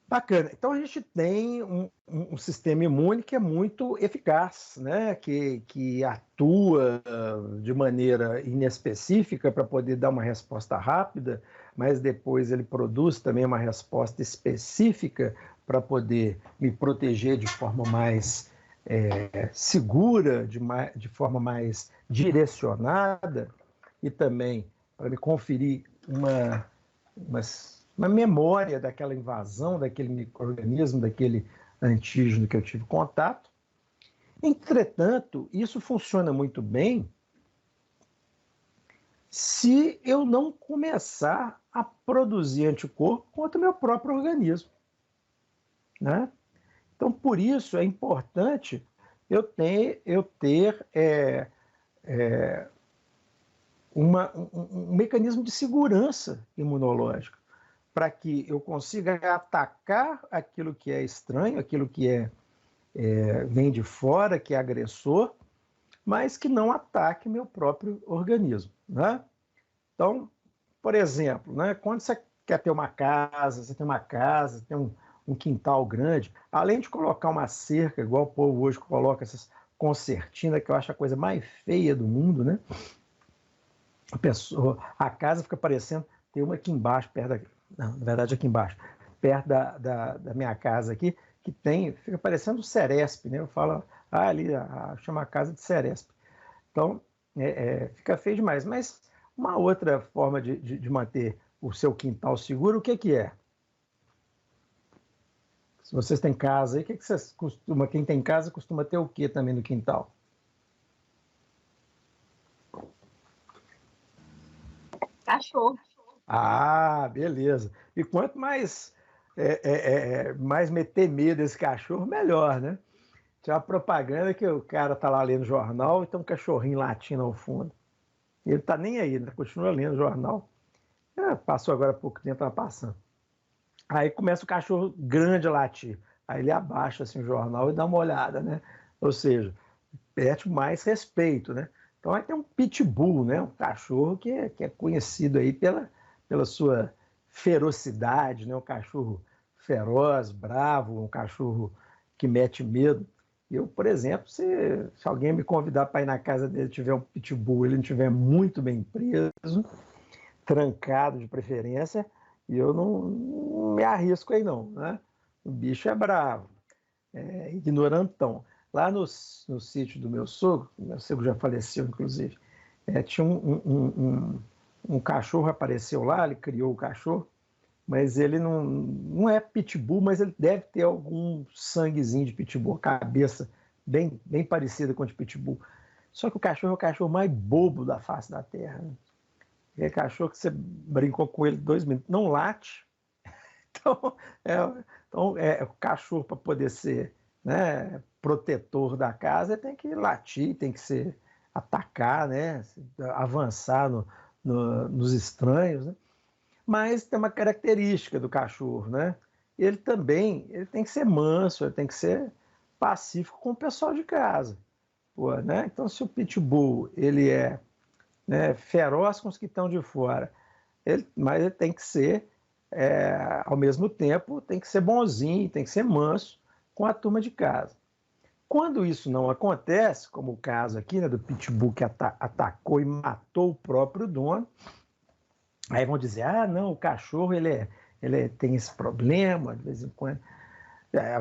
Bacana. Então a gente tem um sistema imune que é muito eficaz, né? Que atua de maneira inespecífica para poder dar uma resposta rápida, mas depois ele produz também uma resposta específica para poder me proteger de forma mais segura, de forma mais direcionada, e também para me conferir uma memória daquela invasão, daquele micro-organismo, daquele antígeno que eu tive contato. Entretanto, isso funciona muito bem se eu não começar a produzir anticorpo contra o meu próprio organismo, né? Então, por isso é importante eu ter um mecanismo de segurança imunológica, para que eu consiga atacar aquilo que é estranho, aquilo que vem de fora, que é agressor, mas que não ataque meu próprio organismo, né? Então, por exemplo, né, quando você quer ter uma casa, você tem uma casa, tem um quintal grande, além de colocar uma cerca, igual o povo hoje coloca essas concertinas, que eu acho a coisa mais feia do mundo, né? A casa fica parecendo, tem uma aqui embaixo, não, na verdade aqui embaixo, perto da minha casa aqui, que fica parecendo o Ceresp, né? Eu falo, ali, chama a casa de Ceresp. Então, fica feio demais. Mas uma outra forma de manter o seu quintal seguro, o que é? Se vocês têm casa aí, o que vocês costumam, quem tem casa costuma ter o que também no quintal? Cachorro. Ah, beleza. E quanto mais meter medo desse cachorro, melhor, né? Tinha uma propaganda que o cara tá lá lendo jornal e tem um cachorrinho latindo ao fundo. E ele tá nem aí, né? Continua lendo o jornal. Passou agora há pouco tempo, estava passando. Aí começa o cachorro grande a latir. Aí ele abaixa assim, o jornal e dá uma olhada, né? Ou seja, pede mais respeito, né? Então aí tem um pitbull, né? Um cachorro que é conhecido aí pela sua ferocidade, né? Um cachorro feroz, bravo, um cachorro que mete medo. Eu, por exemplo, se alguém me convidar para ir na casa dele, tiver um pitbull, ele não estiver muito bem preso, trancado de preferência, eu não me arrisco aí não, né? O bicho é bravo, ignorantão. Lá no sítio do meu sogro já faleceu, inclusive, tinha um cachorro apareceu lá, ele criou o cachorro, mas ele não é pitbull, mas ele deve ter algum sanguezinho de pitbull, cabeça bem parecida com a de pitbull. Só que o cachorro é o cachorro mais bobo da face da terra. Né? É cachorro que você brincou com ele 2 minutos, não late. Então, o cachorro, para poder ser, né, protetor da casa, ele tem que latir, tem que ser atacar, né, avançar nos estranhos. Né? Mas tem uma característica do cachorro, né? Ele tem que ser manso, ele tem que ser pacífico com o pessoal de casa. Pô, né? Então, se o pitbull ele é, né, feroz com os que estão de fora, mas ele tem que ser, ao mesmo tempo, tem que ser bonzinho, tem que ser manso com a turma de casa. Quando isso não acontece, como o caso aqui, né, do pitbull que atacou e matou o próprio dono, aí vão dizer, não, o cachorro ele tem esse problema, de vez em quando.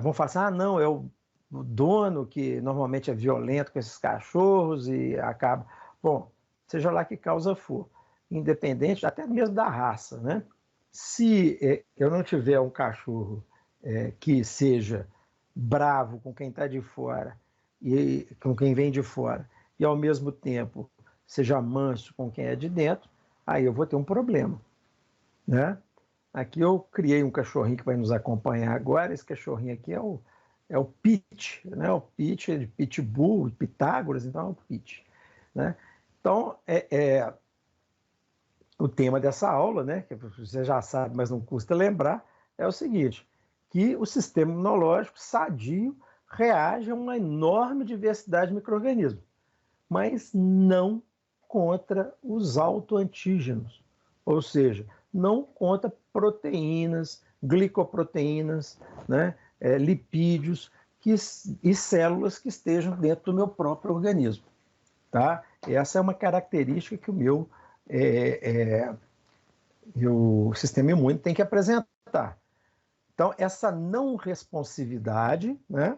Vão falar assim, não, é o dono que normalmente é violento com esses cachorros e acaba... Bom, seja lá que causa for, independente até mesmo da raça, né? Se eu não tiver um cachorro que seja bravo com quem está de fora e com quem vem de fora, e ao mesmo tempo seja manso com quem é de dentro, aí eu vou ter um problema, né? Aqui eu criei um cachorrinho que vai nos acompanhar agora. Esse cachorrinho aqui é o Pit, né? O Pit é de Pitbull, Pitágoras, então é o Pit, né? Então, o tema dessa aula, né, que você já sabe, mas não custa lembrar, é o seguinte, que o sistema imunológico sadio reage a uma enorme diversidade de micro-organismos, mas não contra os autoantígenos, ou seja, não contra proteínas, glicoproteínas, né, lipídios e células que estejam dentro do meu próprio organismo. Tá? Essa é uma característica que o sistema imune tem que apresentar. Então, essa não responsividade, né,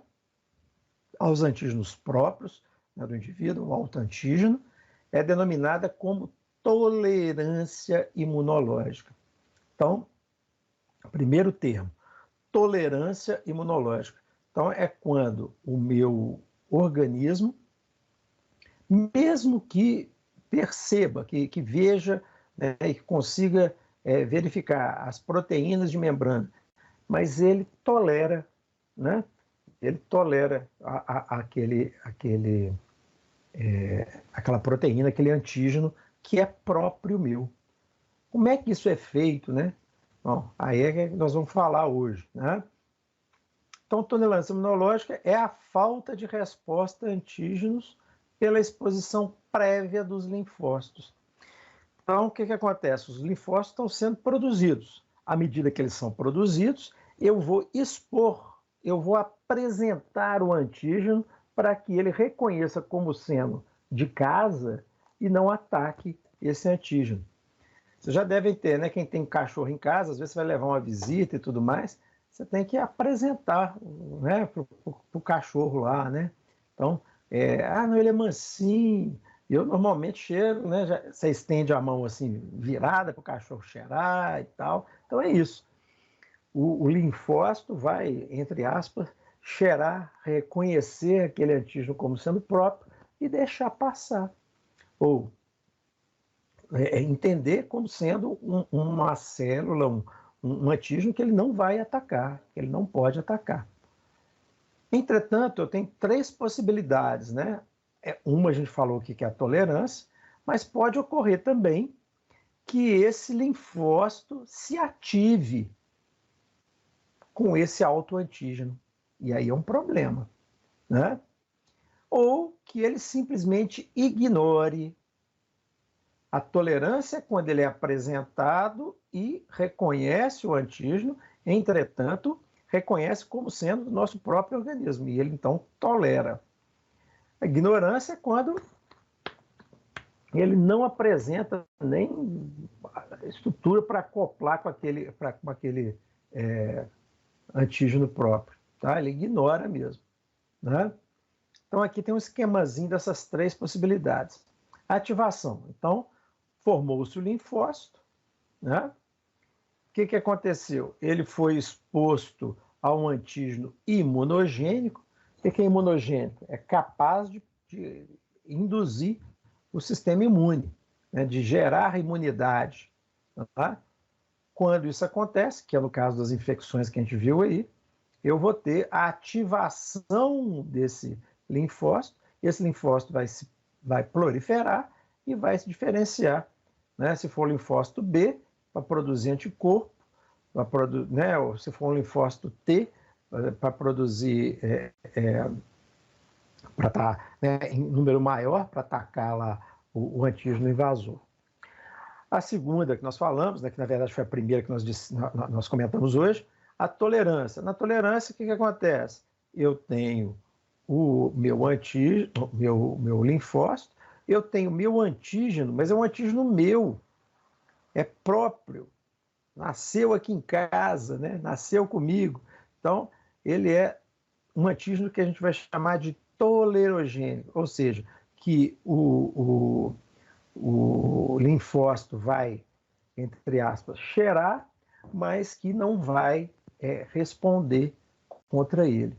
aos antígenos próprios, né, do indivíduo, o autoantígeno, é denominada como tolerância imunológica. Então, primeiro termo, tolerância imunológica. Então, é quando o meu organismo, mesmo que perceba, que veja, né, e que consiga verificar as proteínas de membrana, mas ele tolera, né? Ele tolera aquela proteína, aquele antígeno que é próprio meu. Como é que isso é feito, né? Bom, aí é que nós vamos falar hoje, né? Então, tolerância imunológica é a falta de resposta a antígenos pela exposição prévia dos linfócitos. Então, o que acontece? Os linfócitos estão sendo produzidos. À medida que eles são produzidos, eu vou expor, eu vou apresentar o antígeno para que ele reconheça como sendo de casa e não ataque esse antígeno. Vocês já devem ter, né? Quem tem cachorro em casa, às vezes você vai levar uma visita e tudo mais, você tem que apresentar, né, para o cachorro lá, né? Então, não, ele é mansinho. Eu normalmente chego, né? Você estende a mão assim, virada para o cachorro cheirar e tal. Então é isso. O linfócito vai, entre aspas, cheirar, reconhecer aquele antígeno como sendo próprio e deixar passar. Ou entender como sendo uma célula, um antígeno que ele não vai atacar, que ele não pode atacar. Entretanto, eu tenho 3 possibilidades, né? Uma a gente falou aqui que é a tolerância, mas pode ocorrer também que esse linfócito se ative com esse autoantígeno. E aí é um problema, né? Ou que ele simplesmente ignore. A tolerância é quando ele é apresentado e reconhece o antígeno, entretanto, reconhece como sendo do nosso próprio organismo, e ele então tolera. A ignorância é quando ele não apresenta nem estrutura para acoplar com aquele antígeno próprio. Tá? Ele ignora mesmo. Né? Então aqui tem um esquemazinho dessas 3 possibilidades. A ativação. Então, formou-se o linfócito, né? O que aconteceu? Ele foi exposto a um antígeno imunogênico. O que é imunogênico? É capaz de induzir o sistema imune, né? De gerar imunidade. Tá? Quando isso acontece, que é no caso das infecções que a gente viu aí, eu vou ter a ativação desse linfócito. Esse linfócito vai proliferar e vai se diferenciar, né? Se for linfócito B, para produzir anticorpo, né? Ou se for um linfócito T, para produzir, para estar, né, em número maior, para atacar lá o antígeno invasor. A segunda que nós falamos, né, que na verdade foi a primeira que nós comentamos hoje, a tolerância. Na tolerância, o que acontece? Eu tenho o meu antígeno, meu linfócito, eu tenho meu antígeno, mas é um antígeno meu, é próprio, nasceu aqui em casa, né? Nasceu comigo. Então, ele é um antígeno que a gente vai chamar de tolerogênico, ou seja, que o linfócito vai, entre aspas, cheirar, mas que não vai responder contra ele.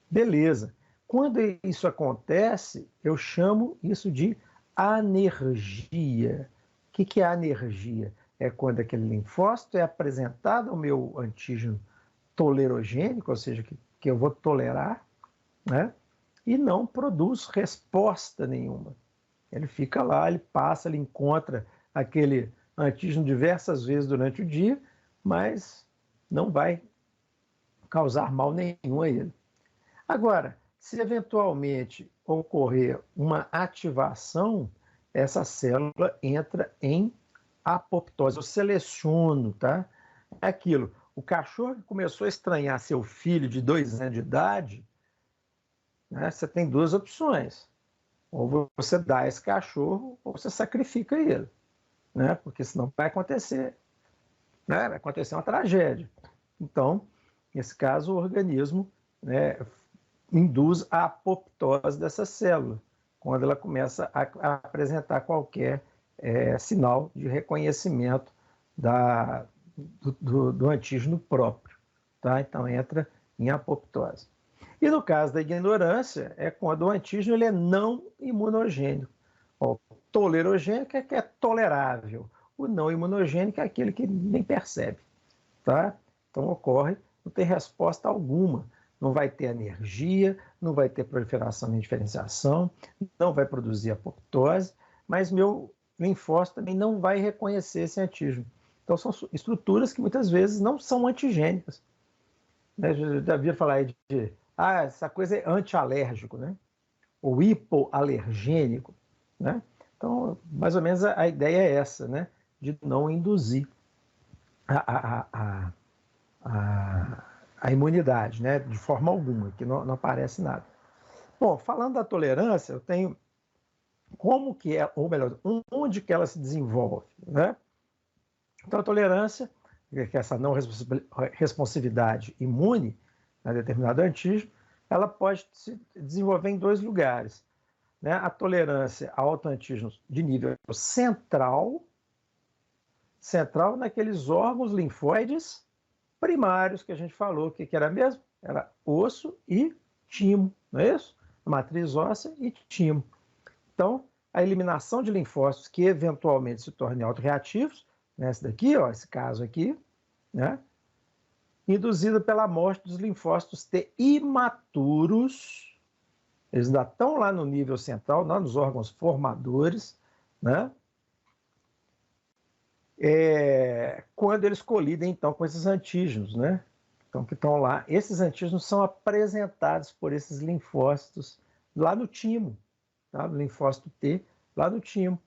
Beleza. Quando isso acontece, eu chamo isso de anergia. O que é anergia? É quando aquele linfócito é apresentado ao meu antígeno tolerogênico, ou seja, que eu vou tolerar, né? E não produz resposta nenhuma. Ele fica lá, ele passa, ele encontra aquele antígeno diversas vezes durante o dia, mas não vai causar mal nenhum a ele. Agora, se eventualmente ocorrer uma ativação, essa célula entra em apoptose. Eu seleciono, tá? É aquilo. O cachorro que começou a estranhar seu filho de 2 anos de idade, né, você tem duas opções. Ou você dá esse cachorro, ou você sacrifica ele, né? Porque senão vai acontecer, né? Vai acontecer uma tragédia. Então, nesse caso, o organismo, né, induz a apoptose dessa célula, quando ela começa a apresentar qualquer sinal de reconhecimento do antígeno próprio. Tá? Então, entra em apoptose. E no caso da ignorância, é quando o antígeno ele é não imunogênico. O tolerogênico é que é tolerável. O não imunogênico é aquele que nem percebe. Tá? Então, ocorre, não tem resposta alguma. Não vai ter anergia, não vai ter proliferação nem diferenciação, não vai produzir apoptose, mas meu linfócito também não vai reconhecer esse antígeno. Então, são estruturas que muitas vezes não são antigênicas. Eu já havia falar de essa coisa é antialérgico, né? Ou hipoalergênico, né? Então, mais ou menos a ideia é essa, né? De não induzir a imunidade, né? De forma alguma, que não aparece nada. Bom, falando da tolerância, eu tenho como que é, ou melhor, onde que ela se desenvolve, né? Então, a tolerância, que é essa não responsividade imune a determinado antígeno, ela pode se desenvolver em 2 lugares, né? A tolerância a autoantígenos de nível central naqueles órgãos linfóides primários que a gente falou, que era mesmo? Era osso e timo, não é isso? Matriz óssea e timo. Então, a eliminação de linfócitos que eventualmente se tornem autorreativos, né, esse daqui, ó, esse caso aqui, né, induzida pela morte dos linfócitos T imaturos, eles ainda estão lá no nível central, lá nos órgãos formadores, né, quando eles colidem, então, com esses antígenos, né, então, que estão lá. Esses antígenos são apresentados por esses linfócitos lá no timo, tá? No linfócito T, lá no timo.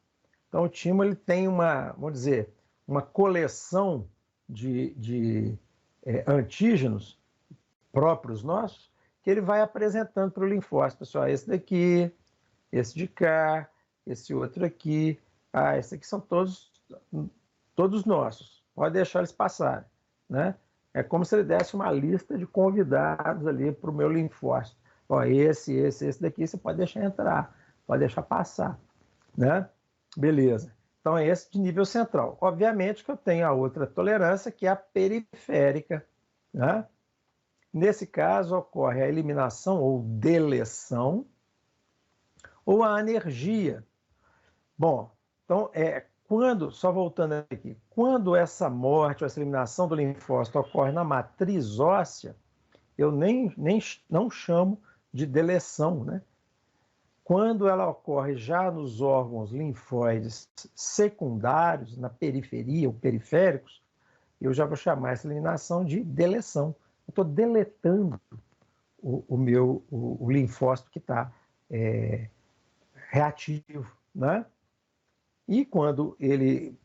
Então, o timo ele tem vamos dizer, uma coleção de antígenos próprios nossos, que ele vai apresentando para o linfócito. Pessoal, esse daqui, esse de cá, esse outro aqui, esses aqui são todos nossos. Pode deixar eles passarem, né? É como se ele desse uma lista de convidados ali para o meu linfócito. Ó, esse daqui você pode deixar entrar, pode deixar passar, né? Beleza. Então, é esse de nível central. Obviamente que eu tenho a outra tolerância, que é a periférica, né? Nesse caso, ocorre a eliminação ou deleção ou a anergia. Bom, então, só voltando aqui, quando essa morte ou essa eliminação do linfócito ocorre na matriz óssea, eu não chamo de deleção, né? Quando ela ocorre já nos órgãos linfóides secundários, na periferia ou periféricos, eu já vou chamar essa eliminação de deleção. Eu estou deletando o linfócito que está reativo, né? E quando ele,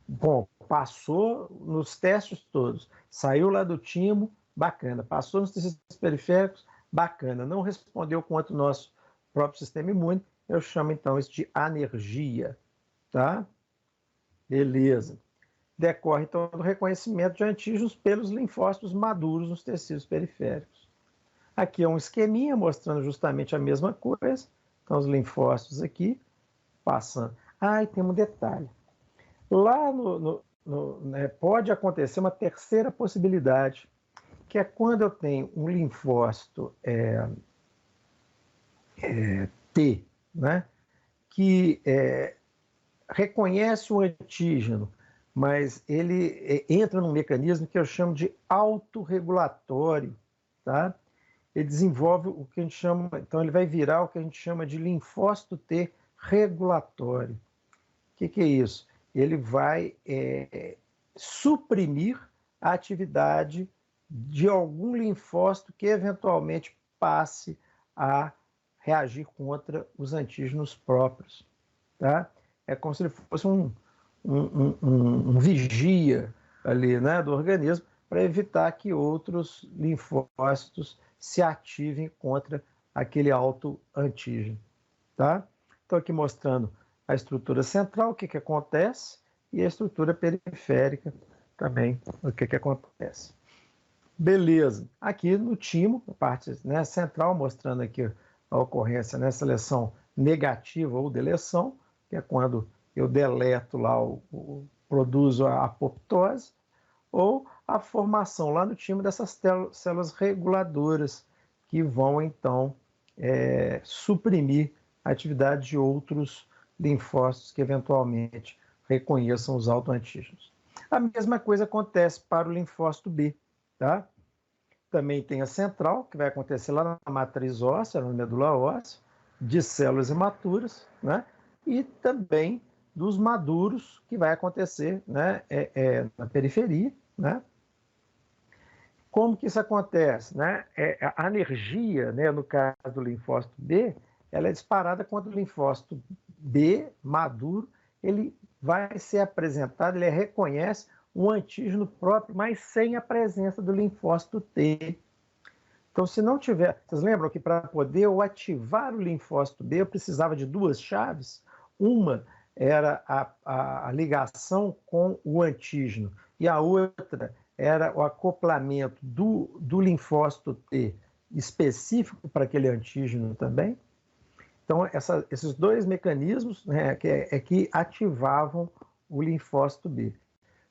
passou nos testes todos, saiu lá do timo, bacana. Passou nos tecidos periféricos, bacana. Não respondeu contra o nosso próprio sistema imune, eu chamo então isso de anergia, tá? Beleza. Decorre então do reconhecimento de antígenos pelos linfócitos maduros nos tecidos periféricos. Aqui é um esqueminha mostrando justamente a mesma coisa. Então, os linfócitos aqui, passando. E tem um detalhe. Lá pode acontecer uma terceira possibilidade, que é quando eu tenho um linfócito T, né, que reconhece o antígeno, mas ele entra num mecanismo que eu chamo de autorregulatório, tá? Ele desenvolve o que a gente chama, então ele vai virar o que a gente chama de linfócito T regulatório. O que é isso? Ele vai suprimir a atividade de algum linfócito que eventualmente passe a reagir contra os antígenos próprios, tá? É como se ele fosse um vigia ali, né, do organismo para evitar que outros linfócitos se ativem contra aquele autoantígeno, tá? Estou aqui mostrando a estrutura central, o que acontece, e a estrutura periférica também, o que acontece. Beleza. Aqui no timo, a parte, né, central, mostrando aqui a ocorrência, né, seleção negativa ou deleção, que é quando eu deleto lá, produzo a apoptose, ou a formação lá no timo dessas células reguladoras, que vão, então, suprimir a atividade de outros linfócitos que, eventualmente, reconheçam os autoantígenos. A mesma coisa acontece para o linfócito B, tá? Também tem a central, que vai acontecer lá na matriz óssea, na medula óssea, de células imaturas, né? E também dos maduros, que vai acontecer, né, na periferia, né? Como que isso acontece, né? A anergia, né, no caso do linfócito B, ela é disparada quando o linfócito B maduro, ele vai ser apresentado, ele reconhece um antígeno próprio, mas sem a presença do linfócito T. Então, se não tiver... Vocês lembram que para poder eu ativar o linfócito B, eu precisava de duas chaves? Uma era a ligação com o antígeno, e a outra era o acoplamento do linfócito T específico para aquele antígeno também. Então, esses dois mecanismos, né, que ativavam o linfócito B.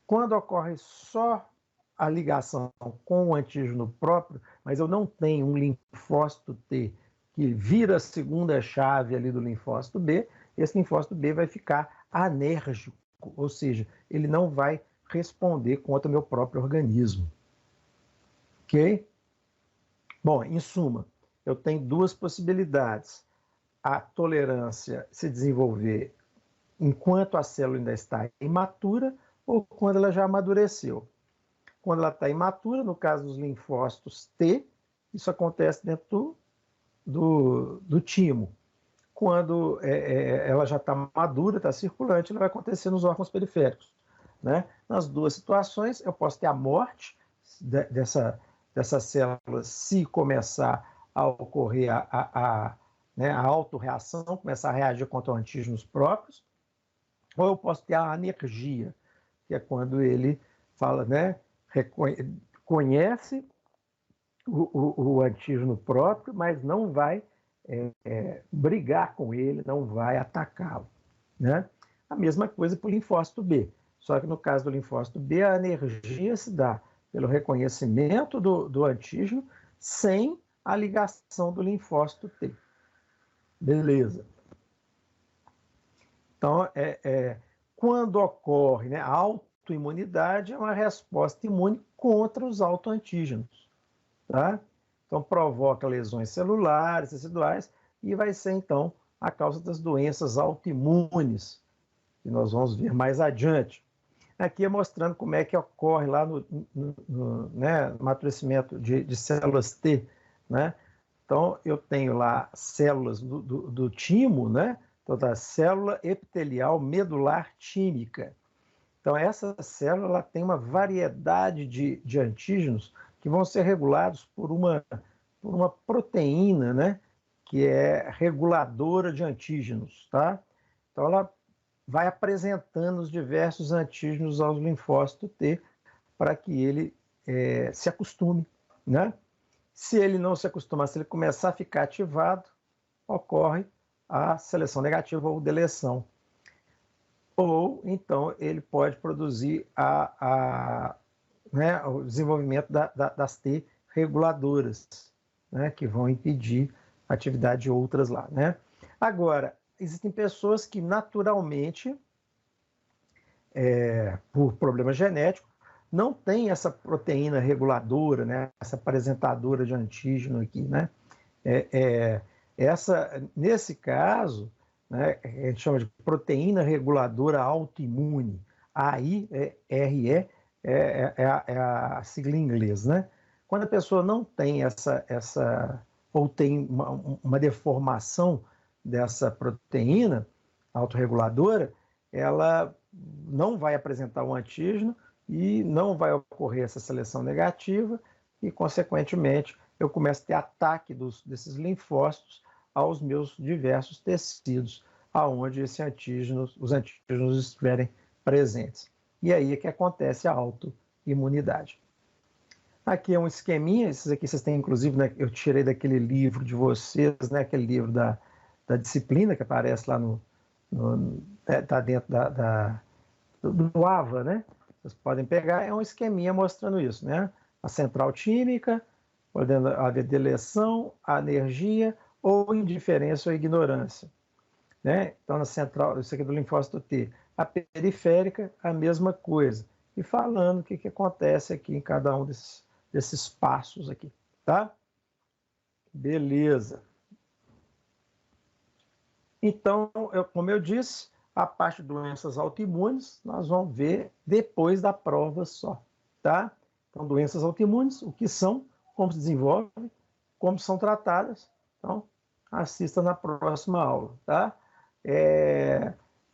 Quando ocorre só a ligação com o antígeno próprio, mas eu não tenho um linfócito T que vira a segunda chave ali do linfócito B, esse linfócito B vai ficar anérgico, ou seja, ele não vai responder contra o meu próprio organismo. Ok? Bom, em suma, eu tenho duas possibilidades. A tolerância se desenvolver enquanto a célula ainda está imatura ou quando ela já amadureceu. Quando ela está imatura, no caso dos linfócitos T, isso acontece dentro do timo. Quando ela já está madura, está circulante, ela vai acontecer nos órgãos periféricos, né? Nas duas situações, eu posso ter a morte dessa célula se começar a ocorrer né, a autorreação, começar a reagir contra antígenos próprios, ou eu posso ter a anergia, que é quando ele fala, né, conhece o antígeno próprio, mas não vai brigar com ele, não vai atacá-lo, né? A mesma coisa para o linfócito B. Só que no caso do linfócito B, a energia se dá pelo reconhecimento do antígeno sem a ligação do linfócito T. Beleza. Então, quando ocorre, né, a autoimunidade, é uma resposta imune contra os autoantígenos. Tá? Então, provoca lesões celulares, teciduais, e vai ser, então, a causa das doenças autoimunes, que nós vamos ver mais adiante. Aqui é mostrando como é que ocorre lá no amadurecimento de células T, né? Então, eu tenho lá células do timo, né? Então, da célula epitelial medular tímica. Então, essa célula ela tem uma variedade de antígenos que vão ser regulados por uma proteína, né? Que é reguladora de antígenos, tá? Então, ela vai apresentando os diversos antígenos ao linfócito T para que ele se acostume, né? Se ele não se acostumar, se ele começar a ficar ativado, ocorre a seleção negativa ou deleção. Ou, então, ele pode produzir o desenvolvimento das T reguladoras, né, que vão impedir a atividade de outras lá, né? Agora, existem pessoas que naturalmente, por problema genético, não têm essa proteína reguladora, né, essa apresentadora de antígeno aqui, né? Nesse caso, né, a gente chama de proteína reguladora autoimune, AIRE é a sigla em inglês, né? Quando a pessoa não tem ou tem uma deformação dessa proteína autorreguladora, ela não vai apresentar um antígeno e não vai ocorrer essa seleção negativa e, consequentemente, eu começo a ter ataque desses linfócitos aos meus diversos tecidos, aonde os antígenos estiverem presentes. E aí é que acontece a autoimunidade. Aqui é um esqueminha, esses aqui vocês têm, inclusive, né, eu tirei daquele livro de vocês, né, aquele livro da disciplina que aparece lá tá dentro do AVA, né? Vocês podem pegar, é um esqueminha mostrando isso, né? A central tímica, podendo haver deleção, anergia ou indiferença ou ignorância, né? Então, na central, isso aqui do linfócito T, a periférica, a mesma coisa. E falando o que acontece aqui em cada um desses passos aqui, tá? Beleza. Então, como eu disse, a parte de doenças autoimunes nós vamos ver depois da prova só, tá? Então, doenças autoimunes, o que são, como se desenvolvem, como são tratadas. Então, assista na próxima aula, tá?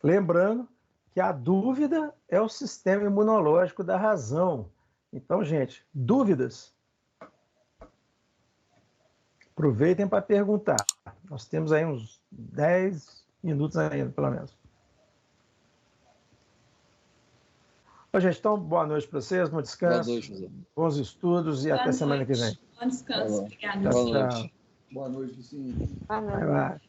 Lembrando que a dúvida é o sistema imunológico da razão. Então, gente, dúvidas? Aproveitem para perguntar. Nós temos aí uns 10 minutos ainda, pelo menos. Bom, gente, então, boa noite para vocês, bom descanso, boa noite, José. Bons estudos e até semana que vem. Bom descanso, obrigada. Boa noite. Boa noite, Lucinha. Boa noite. Vai lá.